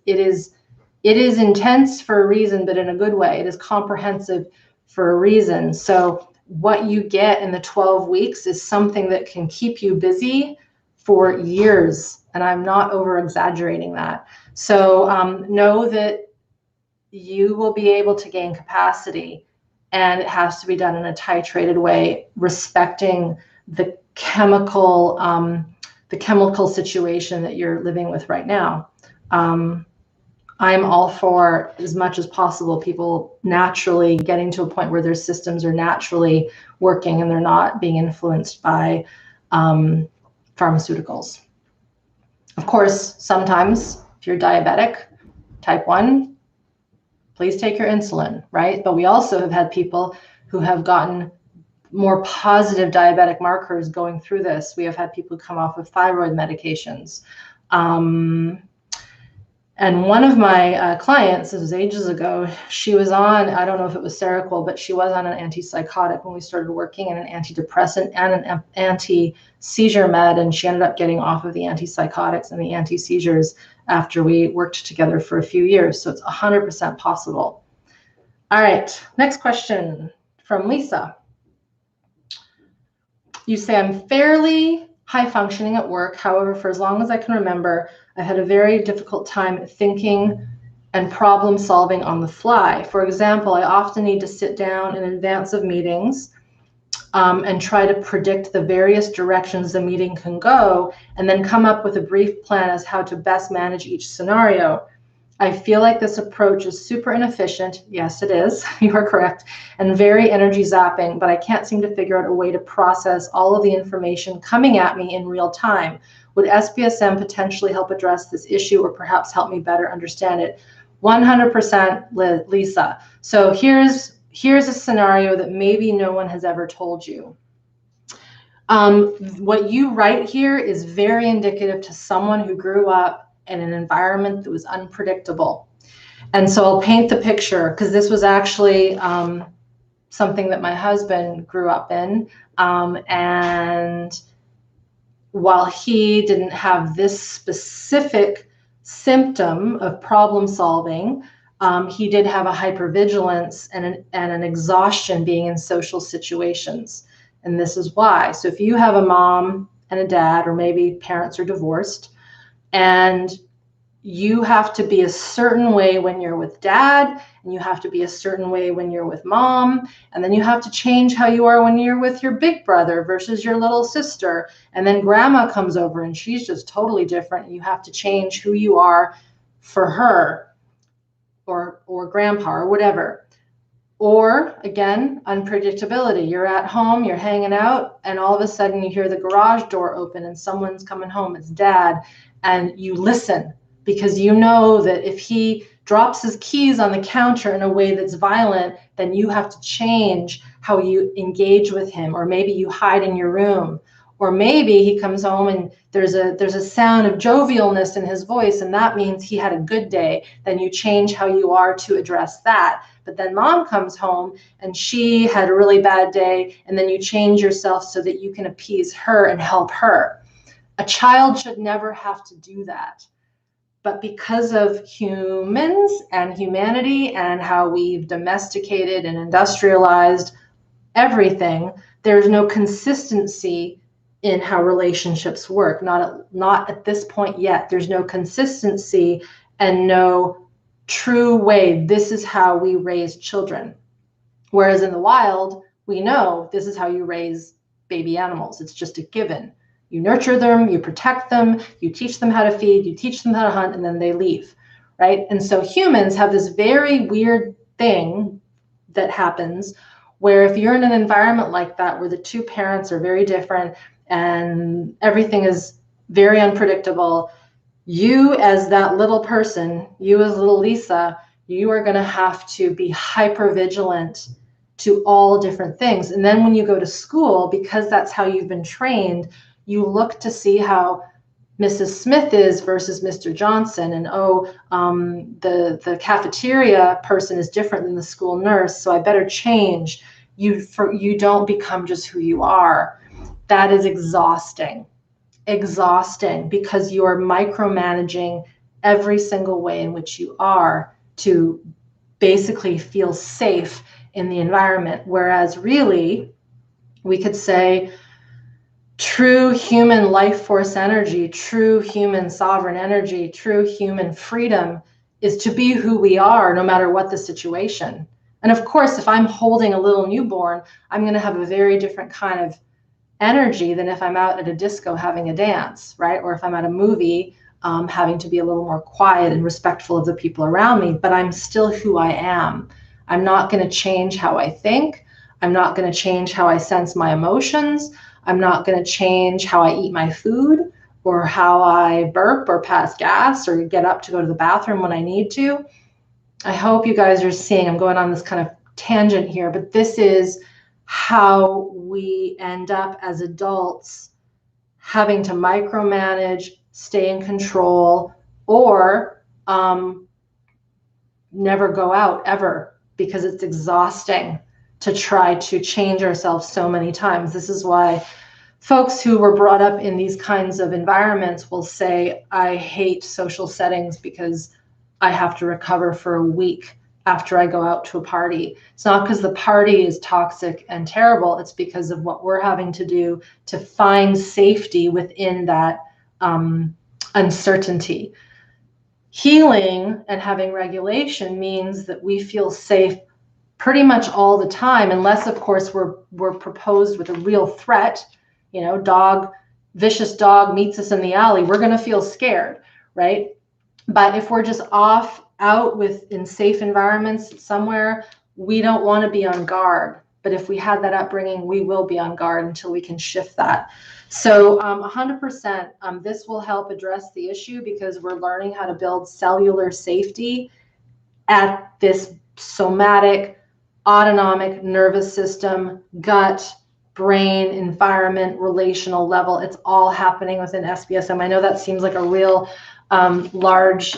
intense for a reason, but in a good way. It is comprehensive for a reason. So what you get in the 12 weeks is something that can keep you busy for years. And I'm not over exaggerating that. So know that you will be able to gain capacity, and it has to be done in a titrated way, respecting the chemical situation that you're living with right now. I'm all for, as much as possible, people naturally getting to a point where their systems are naturally working and they're not being influeed by pharmaceuticals. Of course, sometimes if you're diabetic, type 1, please take your insulin, right? But we also have had people who have gotten more positive diabetic markers going through this. We have had people come off of thyroid medications. And one of my clients, this was ages ago, she was on, I don't know if it was Seroquel, but she was on an antipsychotic when we started working, and an antidepressant and an anti-seizure med, and she ended up getting off of the antipsychotics and the anti-seizures after we worked together for a few years. So it's 100% possible. All right, next question from Lisa. You say, I'm fairly high functioning at work. However, for as long as I can remember, I had a very difficult time thinking and problem solving on the fly. For example, I often need to sit down in advance of meetings and try to predict the various directions the meeting can go, and then come up with a brief plan as how to best manage each scenario. I feel like this approach is super inefficient. Yes, it is. You are correct. And very energy zapping, but I can't seem to figure out a way to process all of the information coming at me in real time. Would SBSM potentially help address this issue, or perhaps help me better understand it? 100% Lisa. So here's a scenario that maybe no one has ever told you. What you write here is very indicative to someone who grew up in an environment that was unpredictable. And so I'll paint the picture, because this was actually something that my husband grew up in. And while he didn't have this specific symptom of problem solving, he did have a hypervigilance and an exhaustion being in social situations. And this is why. So if you have a mom and a dad, or maybe parents are divorced, and you have to be a certain way when you're with dad, and you have to be a certain way when you're with mom, and then you have to change how you are when you're with your big brother versus your little sister, and then grandma comes over and she's just totally different, and you have to change who you are for her, or grandpa, or whatever. Or again, unpredictability. You're at home, you're hanging out, and all of a sudden you hear the garage door open and someone's coming home, it's dad, and you listen, because you know that if he drops his keys on the counter in a way that's violent, then you have to change how you engage with him. Or maybe you hide in your room. Or maybe he comes home and there's a sound of jovialness in his voice, and that means he had a good day. Then you change how you are to address that. But then mom comes home and she had a really bad day, and then you change yourself so that you can appease her and help her. A child should never have to do that. But because of humans and humanity and how we've domesticated and industrialized everything, there's no consistency in how relationships work. Not at this point yet. There's no consistency and no true way. This is how we raise children. Whereas in the wild, we know this is how you raise baby animals. It's just a given. You nurture them, you protect them, you teach them how to feed, you teach them how to hunt, and then they leave, right? And so humans have this very weird thing that happens where if you're in an environment like that, where the two parents are very different and everything is very unpredictable, you as that little person, you as little Lisa, you are going to have to be hyper vigilant to all different things. And then when you go to school, because that's how you've been trained, you look to see how Mrs. Smith is versus Mr. Johnson, and the cafeteria person is different than the school nurse, so I better change. You don't become just who you are. That is exhausting, because you are micromanaging every single way in which you are to basically feel safe in the environment. Whereas really, we could say, true human life force energy, true human sovereign energy, true human freedom is to be who we are no matter what the situation. And of course, if I'm holding a little newborn, I'm going to have a very different kind of energy than if I'm out at a disco having a dance, right? Or if I'm at a movie, having to be a little more quiet and respectful of the people around me, but I'm still who I am. I'm not going to change how I think. I'm not going to change how I sense my emotions. I'm not going to change how I eat my food or how I burp or pass gas or get up to go to the bathroom when I need to. I hope you guys are seeing, I'm going on this kind of tangent here, but this is how we end up as adults having to micromanage, stay in control, or never go out ever, because it's exhausting to try to change ourselves so many times. This is why folks who were brought up in these kinds of environments will say, I hate social settings because I have to recover for a week after I go out to a party. It's not because the party is toxic and terrible. It's because of what we're having to do to find safety within that uncertainty. Healing and having regulation means that we feel safe pretty much all the time, unless, of course, we're proposed with a real threat. You know, vicious dog meets us in the alley, we're going to feel scared, right? But if we're just out in safe environments somewhere, we don't want to be on guard. But if we had that upbringing, we will be on guard until we can shift that. So 100%, this will help address the issue, because we're learning how to build cellular safety at this somatic, autonomic nervous system, gut, brain, environment, relational level. It's all happening within SBSM. I know that seems like a real large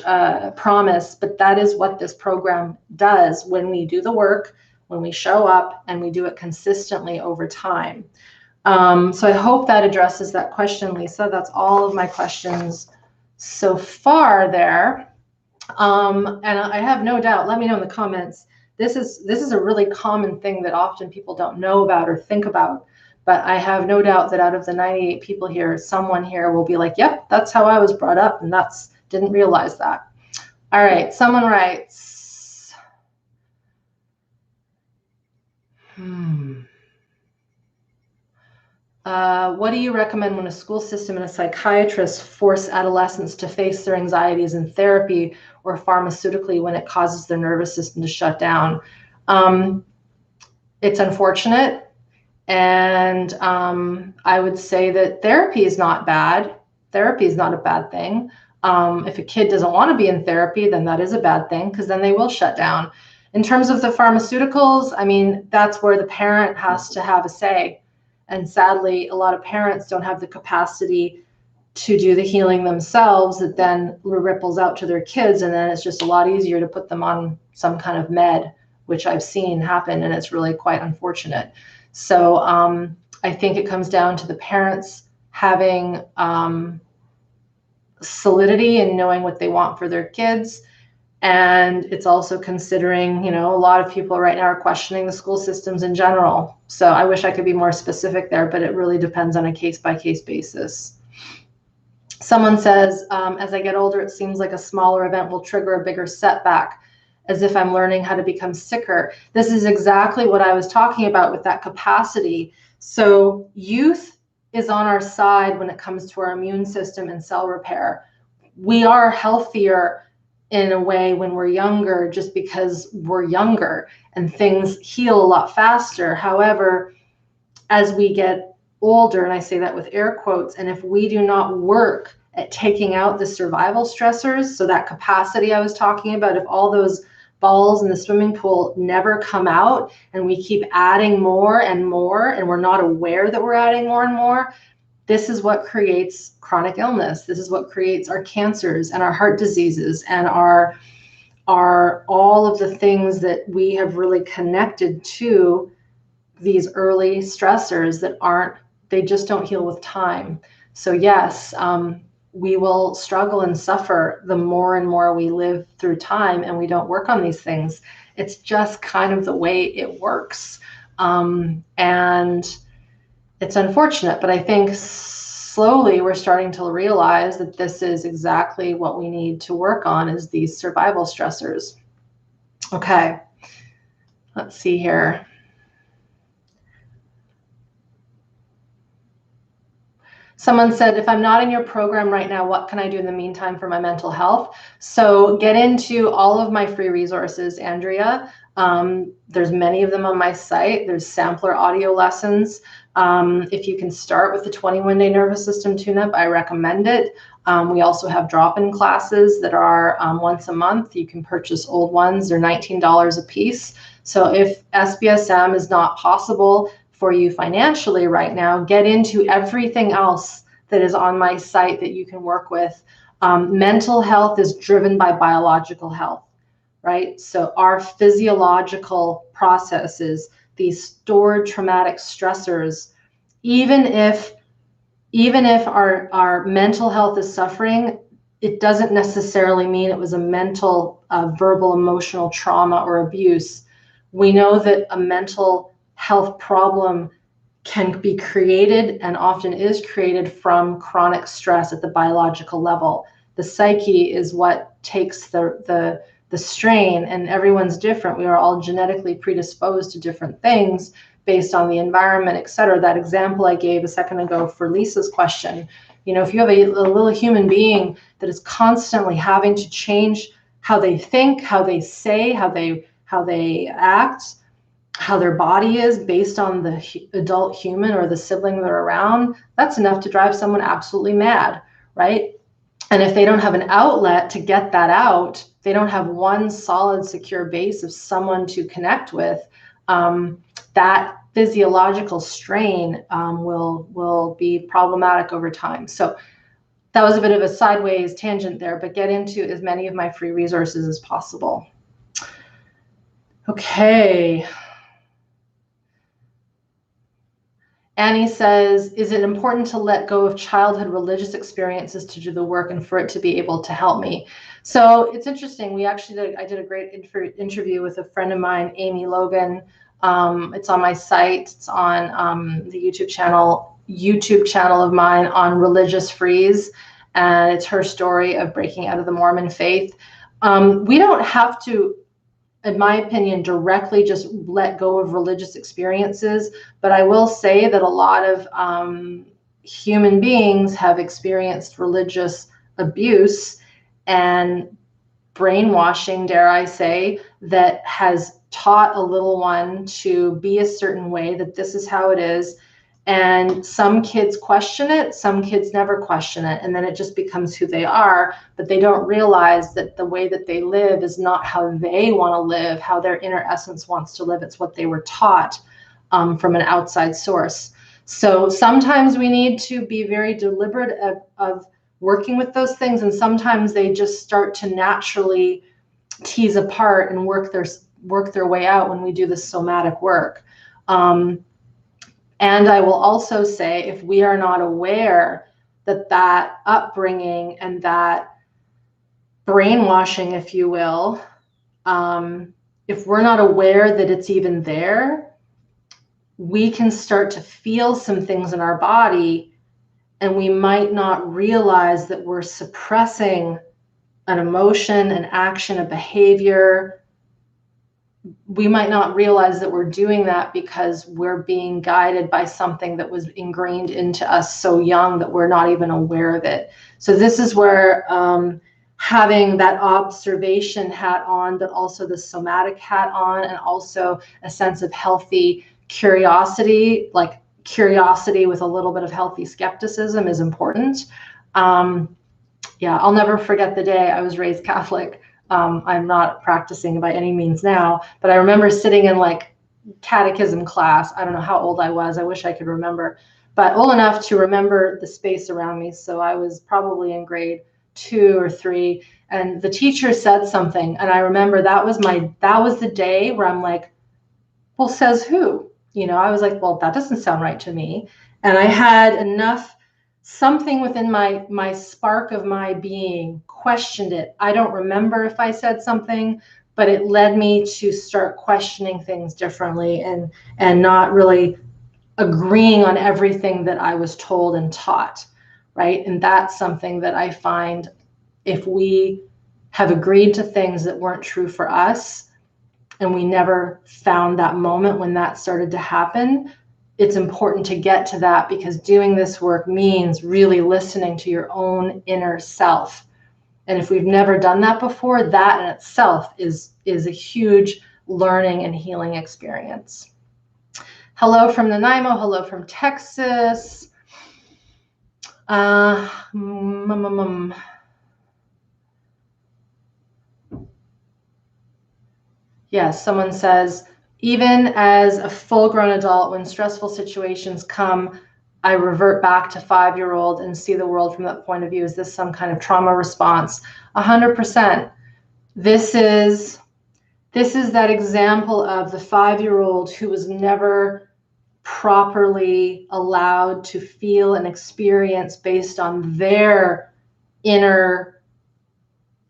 promise, but that is what this program does when we do the work, when we show up, and we do it consistently over time. So I hope that addresses that question, Lisa. That's all of my questions so far there. And I have no doubt, let me know in the comments, this is a really common thing that often people don't know about or think about. But I have no doubt that out of the 98 people here, someone here will be like, yep, that's how I was brought up, and didn't realize that. All right, someone writes, what do you recommend when a school system and a psychiatrist force adolescents to face their anxieties in therapy or pharmaceutically when it causes their nervous system to shut down? It's unfortunate. And I would say that therapy is not bad. Therapy is not a bad thing. If a kid doesn't want to be in therapy, then that is a bad thing, because then they will shut down. In terms of the pharmaceuticals, I mean, that's where the parent has to have a say. And sadly, a lot of parents don't have the capacity to do the healing themselves, that then ripples out to their kids. And then it's just a lot easier to put them on some kind of med, which I've seen happen, and it's really quite unfortunate. So I think it comes down to the parents having solidity and knowing what they want for their kids. And it's also considering, a lot of people right now are questioning the school systems in general. So I wish I could be more specific there, but it really depends on a case-by-case basis. Someone says, as I get older, it seems like a smaller event will trigger a bigger setback, as if I'm learning how to become sicker. This is exactly what I was talking about with that capacity. So youth is on our side when it comes to our immune system and cell repair. We are healthier in a way when we're younger, just because we're younger and things heal a lot faster. However, as we get older, and I say that with air quotes, and if we do not work at taking out the survival stressors, so that capacity I was talking about, if all those balls in the swimming pool never come out and we keep adding more and more, and we're not aware that we're adding more and more, this is what creates chronic illness. This is what creates our cancers and our heart diseases and our all of the things that we have really connected to these early stressors they just don't heal with time. So yes, we will struggle and suffer the more and more we live through time and we don't work on these things. It's just kind of the way it works. And it's unfortunate, but I think slowly we're starting to realize that this is exactly what we need to work on, is these survival stressors. Okay, let's see here. Someone said, if I'm not in your program right now, what can I do in the meantime for my mental health? So get into all of my free resources, Andrea. There's many of them on my site. There's sampler audio lessons If you can start with the 21-day nervous system tune-up, I recommend it. We also have drop-in classes that are once a month. You can purchase old ones. They're $19 a piece. So if SBSM is not possible for you financially right now, get into everything else that is on my site that you can work with. Mental health is driven by biological health, right? So our physiological processes, these stored traumatic stressors, even if our mental health is suffering, it doesn't necessarily mean it was a mental, verbal, emotional trauma or abuse. We know that a mental health problem can be created and often is created from chronic stress at the biological level. The psyche is what takes the strain, and everyone's different. We are all genetically predisposed to different things based on the environment, et cetera. That example I gave a second ago for Lisa's question, if you have a little human being that is constantly having to change how they think, how they say, how they act, how their body is based on the adult human or the sibling they're around, that's enough to drive someone absolutely mad, right? And if they don't have an outlet to get that out, they don't have one solid, secure base of someone to connect with, that physiological strain will be problematic over time. So that was a bit of a sideways tangent there, but get into as many of my free resources as possible. Okay. Annie says, is it important to let go of childhood religious experiences to do the work and for it to be able to help me? So it's interesting. I did a great interview with a friend of mine, Amy Logan. It's on my site. It's on the YouTube channel of mine on Religious Freeze. And it's her story of breaking out of the Mormon faith. We don't have to, in my opinion, directly just let go of religious experiences. But I will say that a lot of human beings have experienced religious abuse and brainwashing, dare I say, that has taught a little one to be a certain way, that this is how it is. And some kids question it, some kids never question it, and then it just becomes who they are, but they don't realize that the way that they live is not how they want to live, how their inner essence wants to live. It's what they were taught from an outside source. So sometimes we need to be very deliberate of working with those things, and sometimes they just start to naturally tease apart and work their way out when we do the somatic work. And I will also say, if we are not aware that upbringing and that brainwashing, if you will, if we're not aware that it's even there, we can start to feel some things in our body, and we might not realize that we're suppressing an emotion, an action, a behavior. We might not realize that we're doing that because we're being guided by something that was ingrained into us so young that we're not even aware of it. So this is where having that observation hat on, but also the somatic hat on, and also a sense of healthy curiosity, like curiosity with a little bit of healthy skepticism, is important. Yeah, I'll never forget the day I was raised Catholic. I'm not practicing by any means now, but I remember sitting in like catechism class. I don't know how old I was. I wish I could remember, but old enough to remember the space around me. So I was probably in grade 2 or 3, and the teacher said something, and I remember that was the day where I'm like, well, says who? I was like, well, that doesn't sound right to me. And I had enough, something within my spark of my being questioned it. I don't remember if I said something, but it led me to start questioning things differently and not really agreeing on everything that I was told and taught, right? And that's something that I find, if we have agreed to things that weren't true for us, and we never found that moment when that started to happen, it's important to get to that, because doing this work means really listening to your own inner self. And if we've never done that before, that in itself is a huge learning and healing experience. Hello from Nanaimo. Hello from Texas. Yes, someone says, even as a full-grown adult, when stressful situations come, I revert back to 5-year-old and see the world from that point of view. Is this some kind of trauma response? 100%. This is that example of the 5-year-old who was never properly allowed to feel and experience based on their inner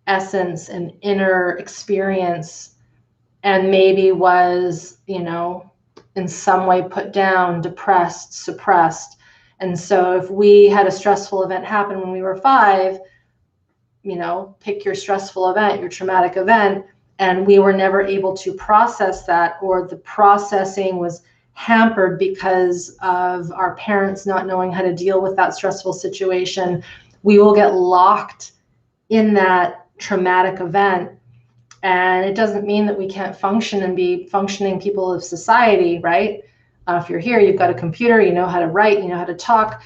essence and inner experience, and maybe was, in some way put down, depressed, suppressed. And so if we had a stressful event happen when we were 5, pick your stressful event, your traumatic event, and we were never able to process that, or the processing was hampered because of our parents not knowing how to deal with that stressful situation, we will get locked in that traumatic event. And it doesn't mean that we can't function and be functioning people of society, right? If you're here, you've got a computer, you know how to write, you know how to talk,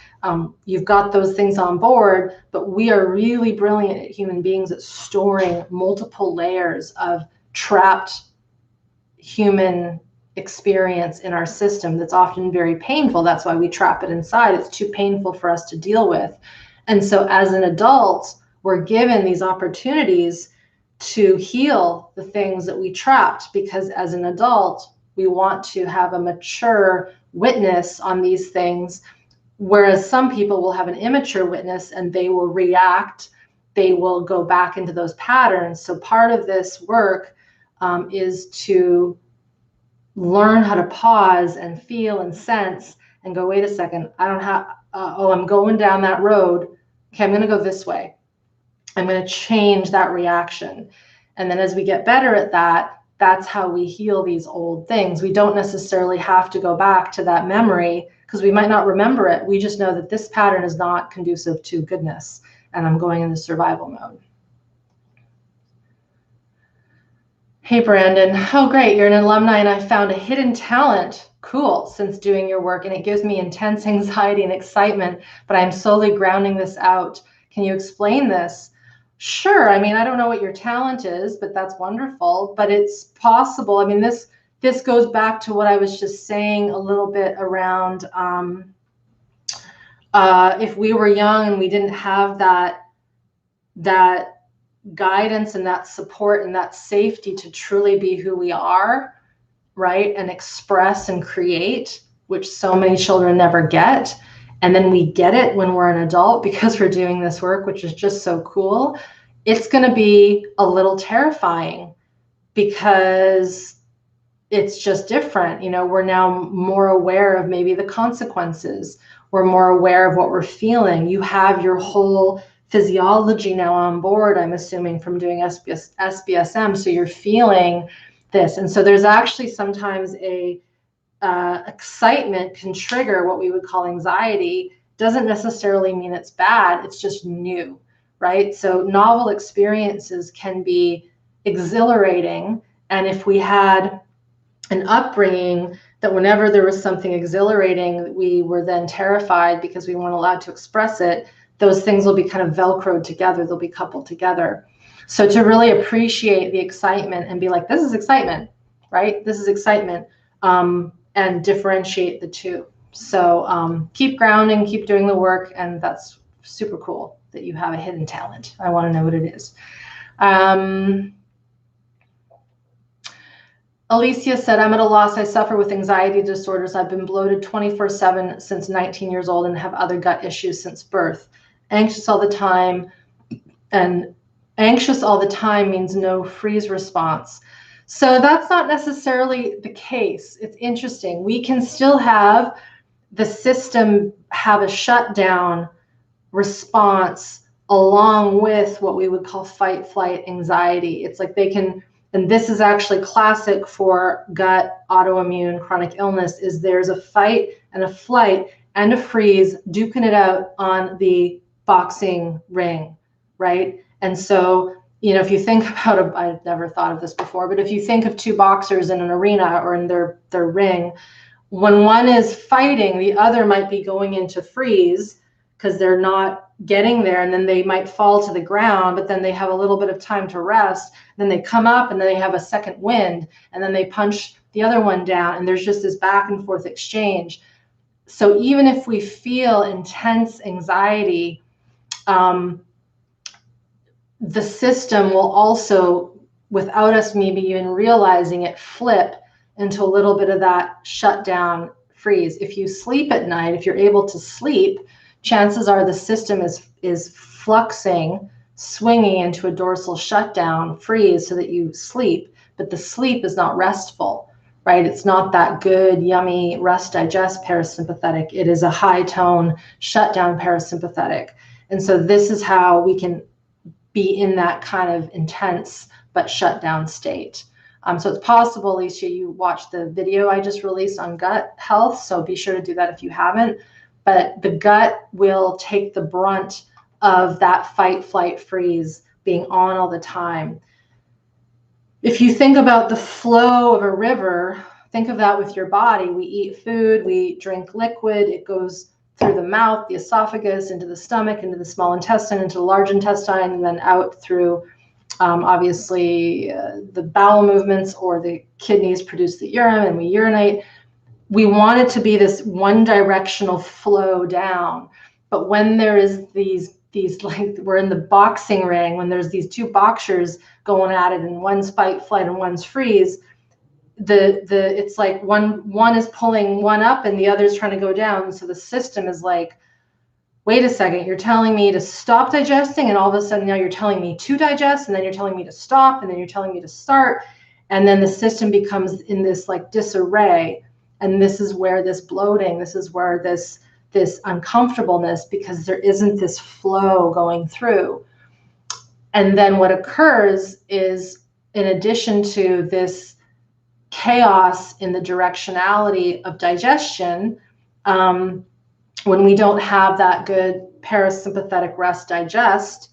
you've got those things on board, but we are really brilliant human beings at storing multiple layers of trapped human experience in our system that's often very painful. That's why we trap it inside. It's too painful for us to deal with. And so as an adult, we're given these opportunities to heal the things that we trapped, because as an adult, we want to have a mature witness on these things, whereas some people will have an immature witness and they will react, they will go back into those patterns. So part of this work is to learn how to pause and feel and sense and go, wait a second, I don't have, I'm going down that road. Okay, I'm going to go this way. I'm going to change that reaction. And then as we get better at that, that's how we heal these old things. We don't necessarily have to go back to that memory because we might not remember it. We just know that this pattern is not conducive to goodness, and I'm going into survival mode. Hey, Brandon. Oh, great. You're an alumni and I found a hidden talent. Cool. Since doing your work, and it gives me intense anxiety and excitement, but I'm slowly grounding this out. Can you explain this? Sure. I mean, I don't know what your talent is, but that's wonderful. But it's possible. I mean, this goes back to what I was just saying a little bit around if we were young and we didn't have that guidance and that support and that safety to truly be who we are, right? And express and create, which so many children never get. And then we get it when we're an adult because we're doing this work, which is just so cool. It's going to be a little terrifying because it's just different. We're now more aware of maybe the consequences. We're more aware of what we're feeling. You have your whole physiology now on board, I'm assuming, from doing SBSM. So you're feeling this. And so there's actually sometimes excitement can trigger what we would call anxiety. Doesn't necessarily mean it's bad. It's just new, right? So novel experiences can be exhilarating. And if we had an upbringing that whenever there was something exhilarating, we were then terrified because we weren't allowed to express it, those things will be kind of Velcroed together. They'll be coupled together. So to really appreciate the excitement and be like, this is excitement, right? This is excitement. And differentiate the two. So keep grounding, keep doing the work, and that's super cool that you have a hidden talent. I want to know what it is. Alicia said, I'm at a loss. I suffer with anxiety disorders. I've been bloated 24/7 since 19 years old and have other gut issues since birth. Anxious all the time, and anxious all the time means no freeze response. So that's not necessarily the case. It's interesting. We can still have the system have a shutdown response along with what we would call fight, flight, anxiety. It's like they can, and this is actually classic for gut autoimmune chronic illness, is there's a fight and a flight and a freeze duking it out on the boxing ring, right? And so if you think about I've never thought of this before, but if you think of two boxers in an arena or in their ring, When one is fighting, the other might be going into freeze because they're not getting there, and then they might fall to the ground, but then they have a little bit of time to rest. Then they come up, and then they have a second wind, and then they punch the other one down, and there's just this back and forth exchange. So even if we feel intense anxiety, the system will also, without us maybe even realizing it, flip into a little bit of that shutdown freeze. If you sleep at night, if you're able to sleep, chances are the system is fluxing, swinging into a dorsal shutdown freeze so that you sleep, but the sleep is not restful, right? It's not that good, yummy, rest, digest parasympathetic. It is a high tone shutdown parasympathetic. And so this is how we can be in that kind of intense but shut down state. So it's possible, Alicia, you watched the video I just released on gut health, so be sure to do that if you haven't. But the gut will take the brunt of that fight, flight, freeze being on all the time. If you think about the flow of a river, think of that with your body. We eat food, we drink liquid, it goes through the mouth, the esophagus, into the stomach, into the small intestine, into the large intestine, and then out through, obviously, the bowel movements, or the kidneys produce the urine and we urinate. We want it to be this one directional flow down. But when there is these like, we're in the boxing ring, when there's these two boxers going at it, and one's fight, flight, and one's freeze, it's like one is pulling one up and the other's trying to go down. So the system is like, wait a second, you're telling me to stop digesting, and all of a sudden now you're telling me to digest, and then you're telling me to stop, and then you're telling me to start. And then the system becomes in this like disarray. And this is where this bloating, this is where this uncomfortableness, because there isn't this flow going through. And then what occurs is, in addition to this chaos in the directionality of digestion, when we don't have that good parasympathetic rest digest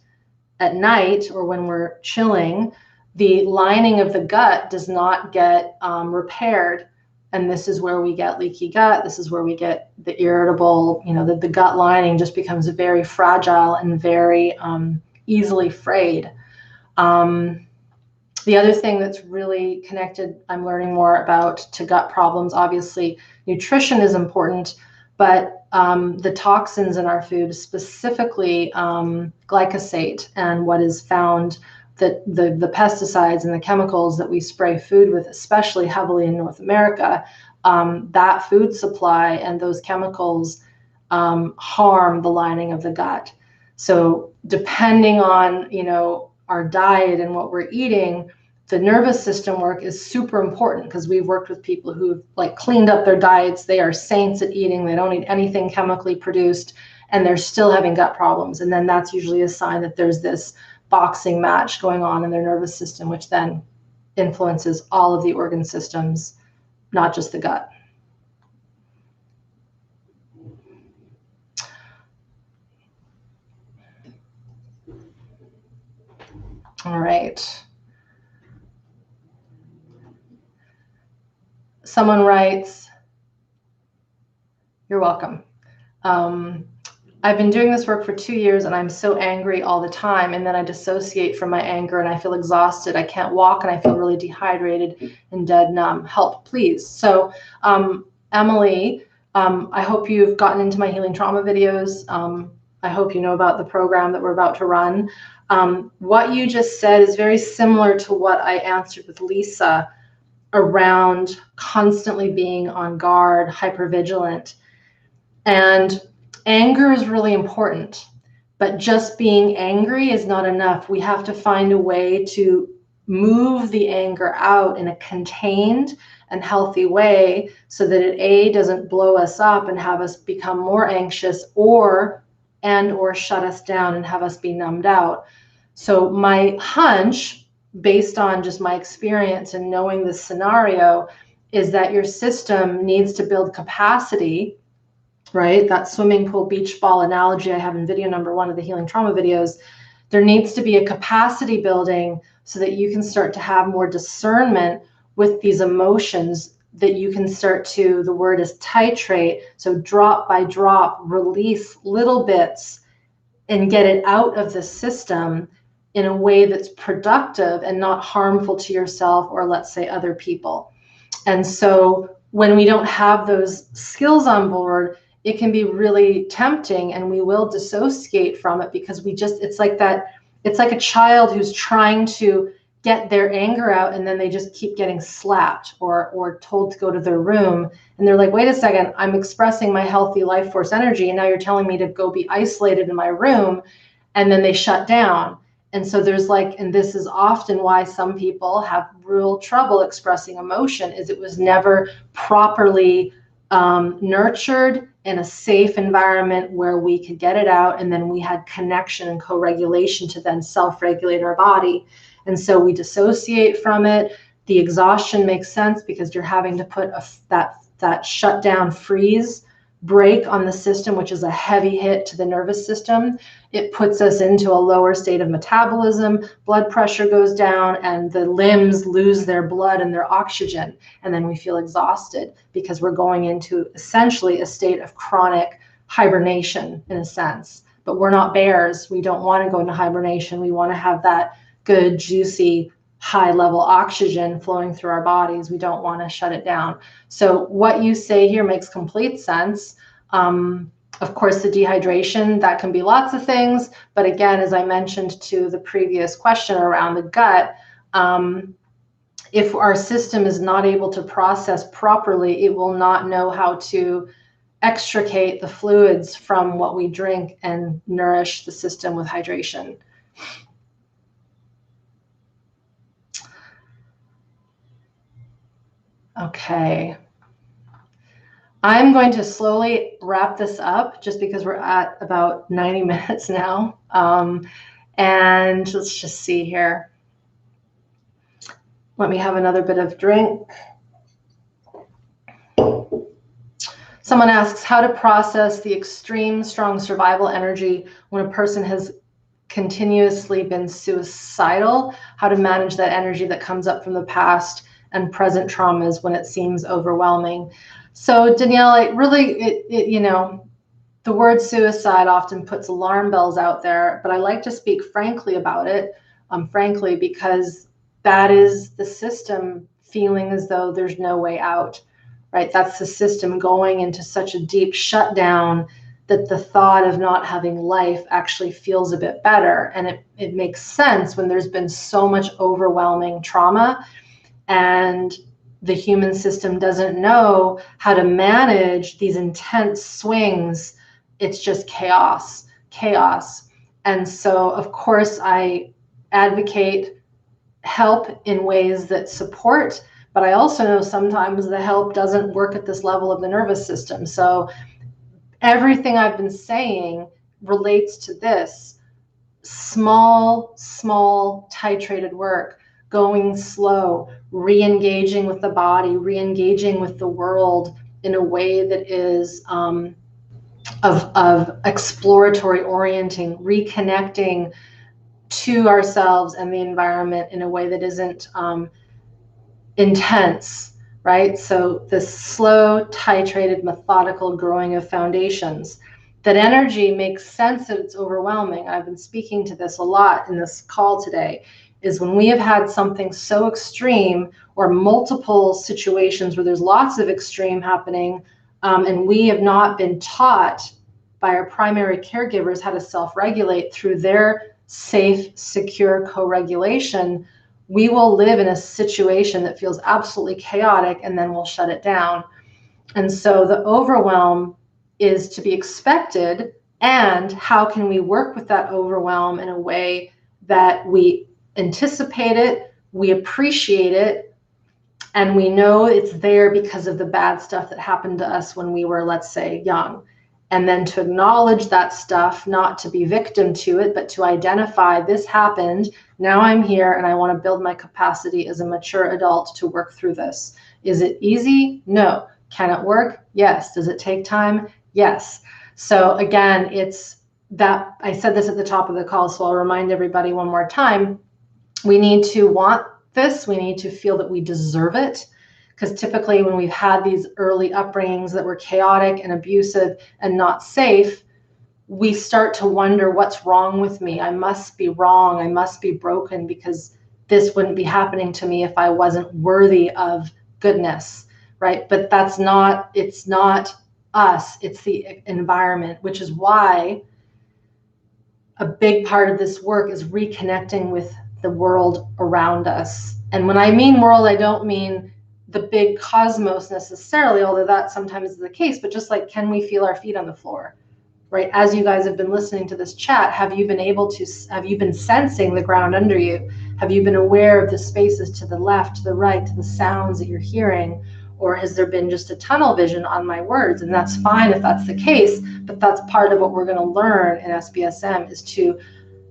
at night, or when we're chilling, the lining of the gut does not get repaired. And this is where we get leaky gut. This is where we get the irritable, the gut lining just becomes very fragile and very easily frayed. The other thing that's really connected, I'm learning more about, to gut problems, obviously nutrition is important, but the toxins in our food, specifically glyphosate, and what is found, that the pesticides and the chemicals that we spray food with, especially heavily in North America, that food supply and those chemicals harm the lining of the gut. So depending on, our diet and what we're eating, the nervous system work is super important, because we've worked with people who've like cleaned up their diets. They are saints at eating. They don't eat anything chemically produced, and they're still having gut problems. And then that's usually a sign that there's this boxing match going on in their nervous system, which then influences all of the organ systems, not just the gut. All right. Someone writes, you're welcome. I've been doing this work for 2 years, and I'm so angry all the time. And then I dissociate from my anger, and I feel exhausted. I can't walk, and I feel really dehydrated and dead numb. Help, please. So, Emily, I hope you've gotten into my healing trauma videos. I hope you know about the program that we're about to run. What you just said is very similar to what I answered with Lisa around constantly being on guard, hypervigilant. And anger is really important, but just being angry is not enough. We have to find a way to move the anger out in a contained and healthy way, so that it, A, doesn't blow us up and have us become more anxious, or shut us down and have us be numbed out. So my hunch, based on just my experience and knowing this scenario, is that your system needs to build capacity, right? That swimming pool beach ball analogy I have in video number 1 of the healing trauma videos. There needs to be a capacity building so that you can start to have more discernment with these emotions that you can start to, the word is titrate, so drop by drop, release little bits and get it out of the system in a way that's productive and not harmful to yourself or, let's say, other people. And so when we don't have those skills on board, it can be really tempting, and we will dissociate from it because it's like a child who's trying to get their anger out, and then they just keep getting slapped or told to go to their room. And they're like, wait a second, I'm expressing my healthy life force energy, and now you're telling me to go be isolated in my room. And then they shut down. And so and this is often why some people have real trouble expressing emotion, is it was never properly nurtured in a safe environment where we could get it out, and then we had connection and co-regulation to then self-regulate our body. And so we dissociate from it. The exhaustion makes sense because you're having to put that shutdown freeze break on the system, which is a heavy hit to the nervous system. It puts us into a lower state of metabolism, blood pressure goes down, and the limbs lose their blood and their oxygen. And then we feel exhausted because we're going into essentially a state of chronic hibernation in a sense. But we're not bears. We don't want to go into hibernation. We want to have that good, juicy, high level oxygen flowing through our bodies. We don't want to shut it down. So what you say here makes complete sense. Of course, the dehydration, that can be lots of things. But again, as I mentioned to the previous question around the gut, if our system is not able to process properly, it will not know how to extricate the fluids from what we drink and nourish the system with hydration. Okay. I'm going to slowly wrap this up just because we're at about 90 minutes now. And let's just see here. Let me have another bit of drink. Someone asks how to process the extreme strong survival energy when a person has continuously been suicidal, how to manage that energy that comes up from the past and present traumas when it seems overwhelming. So Danielle, the word suicide often puts alarm bells out there, but I like to speak frankly about it, frankly, because that is the system feeling as though there's no way out, right? That's the system going into such a deep shutdown that the thought of not having life actually feels a bit better. And it makes sense when there's been so much overwhelming trauma and the human system doesn't know how to manage these intense swings. It's just chaos. And so, of course, I advocate help in ways that support, but I also know sometimes the help doesn't work at this level of the nervous system. So everything I've been saying relates to this small titrated work, going slow, re-engaging with the body, re-engaging with the world in a way that is of exploratory orienting, reconnecting to ourselves and the environment in a way that isn't intense, right? So the slow, titrated, methodical growing of foundations. That energy makes sense that it's overwhelming. I've been speaking to this a lot in this call today, is when we have had something so extreme or multiple situations where there's lots of extreme happening, and we have not been taught by our primary caregivers how to self-regulate through their safe, secure co-regulation, we will live in a situation that feels absolutely chaotic, and then we'll shut it down. And so the overwhelm is to be expected. And how can we work with that overwhelm in a way that we anticipate it, we appreciate it, and we know it's there because of the bad stuff that happened to us when we were, let's say, young. And then to acknowledge that stuff, not to be victim to it, but to identify this happened. Now I'm here and I want to build my capacity as a mature adult to work through this. Is it easy? No. Can it work? Yes. Does it take time? Yes. So again, it's that I said this at the top of the call, so I'll remind everybody one more time. We need to want this. We need to feel that we deserve it. Because typically when we've had these early upbringings that were chaotic and abusive and not safe, we start to wonder, what's wrong with me? I must be wrong. I must be broken, because this wouldn't be happening to me if I wasn't worthy of goodness, right? But it's not us, it's the environment, which is why a big part of this work is reconnecting with the world around us. And when I mean world, I don't mean the big cosmos necessarily, although that sometimes is the case, but just like, can we feel our feet on the floor, right? As you guys have been listening to this chat, have you been sensing the ground under you? Have you been aware of the spaces to the left, to the right, to the sounds that you're hearing? Or has there been just a tunnel vision on my words? And that's fine if that's the case, but that's part of what we're going to learn in SBSM, is to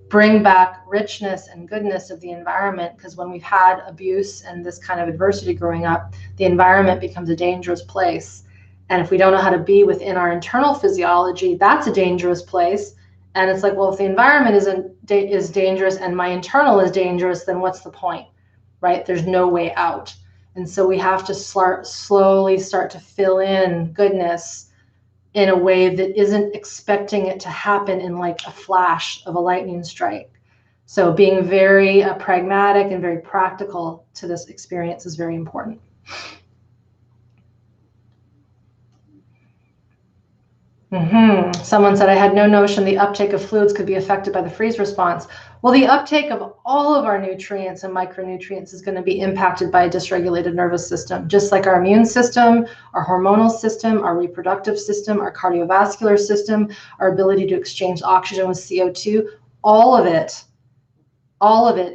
bring back richness and goodness of the environment. Because when we've had abuse and this kind of adversity growing up, the environment becomes a dangerous place. And if we don't know how to be within our internal physiology, that's a dangerous place. And it's like, well, if the environment is dangerous and my internal is dangerous, then what's the point, right? There's no way out. And so we have to slowly start to fill in goodness in a way that isn't expecting it to happen in like a flash of a lightning strike. So being very pragmatic and very practical to this experience is very important. Someone said, I had no notion the uptake of fluids could be affected by the freeze response. Well, the uptake of all of our nutrients and micronutrients is going to be impacted by a dysregulated nervous system, just like our immune system, our hormonal system, our reproductive system, our cardiovascular system, our ability to exchange oxygen with CO2. All of it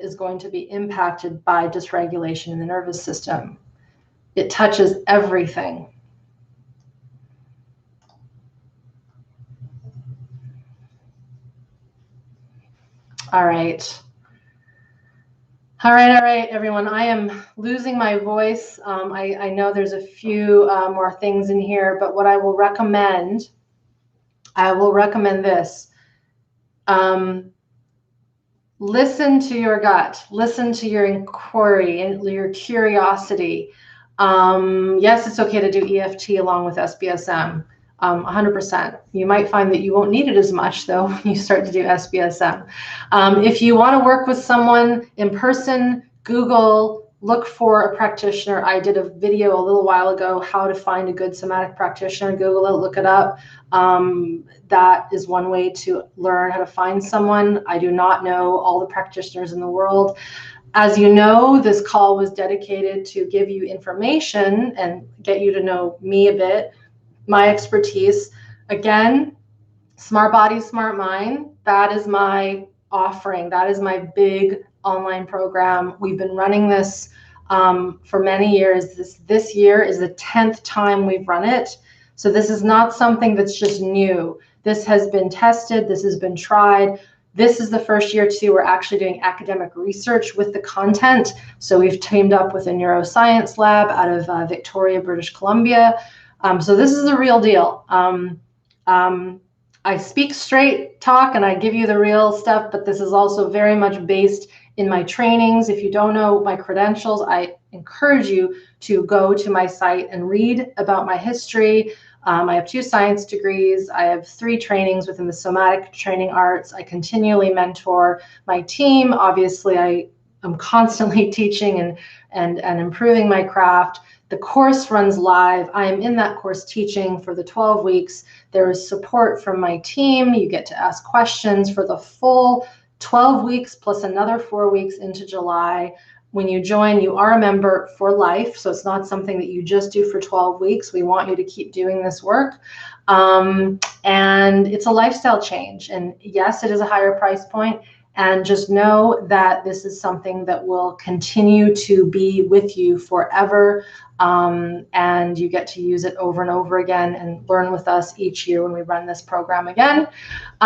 is going to be impacted by dysregulation in the nervous system. It touches everything. All right, everyone. I am losing my voice. I know there's a few more things in here, but what I will recommend this. Listen to your gut. Listen to your inquiry and your curiosity. Yes, it's okay to do EFT along with SBSM. 100%. You might find that you won't need it as much, though, when you start to do SBSM. If you want to work with someone in person, Google, look for a practitioner. I did a video a little while ago, how to find a good somatic practitioner. Google it, look it up. That is one way to learn how to find someone. I do not know all the practitioners in the world. As you know, this call was dedicated to give you information and get you to know me a bit. My expertise, again, SmartBody SmartMind, that is my offering. That is my big online program. We've been running this for many years. This year is the 10th time we've run it. So this is not something that's just new. This has been tested. This has been tried. This is the first year, too, we're actually doing academic research with the content. So we've teamed up with a neuroscience lab out of Victoria, British Columbia. So this is the real deal. I speak straight talk and I give you the real stuff, but this is also very much based in my trainings. If you don't know my credentials, I encourage you to go to my site and read about my history. I have 2 science degrees. I have 3 trainings within the somatic training arts. I continually mentor my team. Obviously, I am constantly teaching and improving my craft. The course runs live. I am in that course teaching for the 12 weeks. There is support from my team. You get to ask questions for the full 12 weeks plus another 4 weeks into July. When you join, you are a member for life. So it's not something that you just do for 12 weeks. We want you to keep doing this work. And it's a lifestyle change. And yes, it is a higher price point. And just know that this is something that will continue to be with you forever. And you get to use it over and over again and learn with us each year when we run this program again.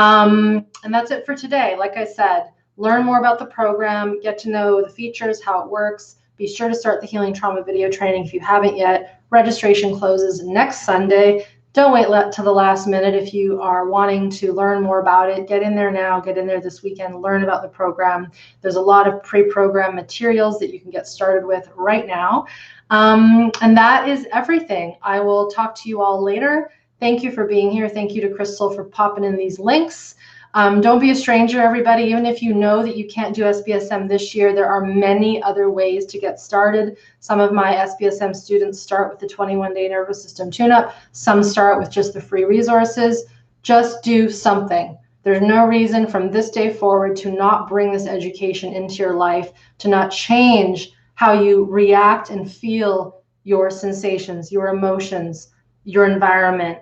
And that's it for today. Like I said, learn more about the program, get to know the features, how it works. Be sure to start the Healing Trauma video training if you haven't yet. Registration closes next Sunday. don't wait till the last minute. If you are wanting to learn more about it, get in there now, get in there this weekend, learn about the program. There's a lot of pre-programmed materials that you can get started with right now. And that is everything. I will talk to you all later. Thank you for being here. Thank you to Crystal for popping in these links. Don't be a stranger, everybody. Even if you know that you can't do SBSM this year, there are many other ways to get started. Some of my SBSM students start with the 21-day nervous system tune-up. Some start with just the free resources. Just do something. There's no reason from this day forward to not bring this education into your life, to not change how you react and feel your sensations, your emotions, your environment.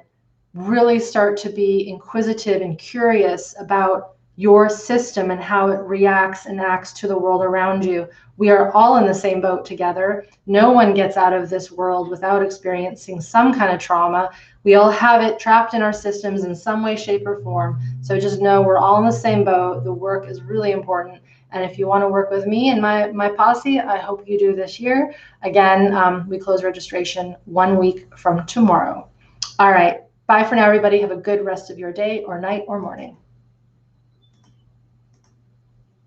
Really start to be inquisitive and curious about your system and how it reacts and acts to the world around you. We are all in the same boat together. No one gets out of this world without experiencing some kind of trauma. We all have it trapped in our systems in some way, shape, or form. So just know we're all in the same boat. The work is really important. And if you want to work with me and my posse, I hope you do this year. Again, we close registration 1 week from tomorrow. All right. Bye for now, everybody. Have a good rest of your day or night or morning.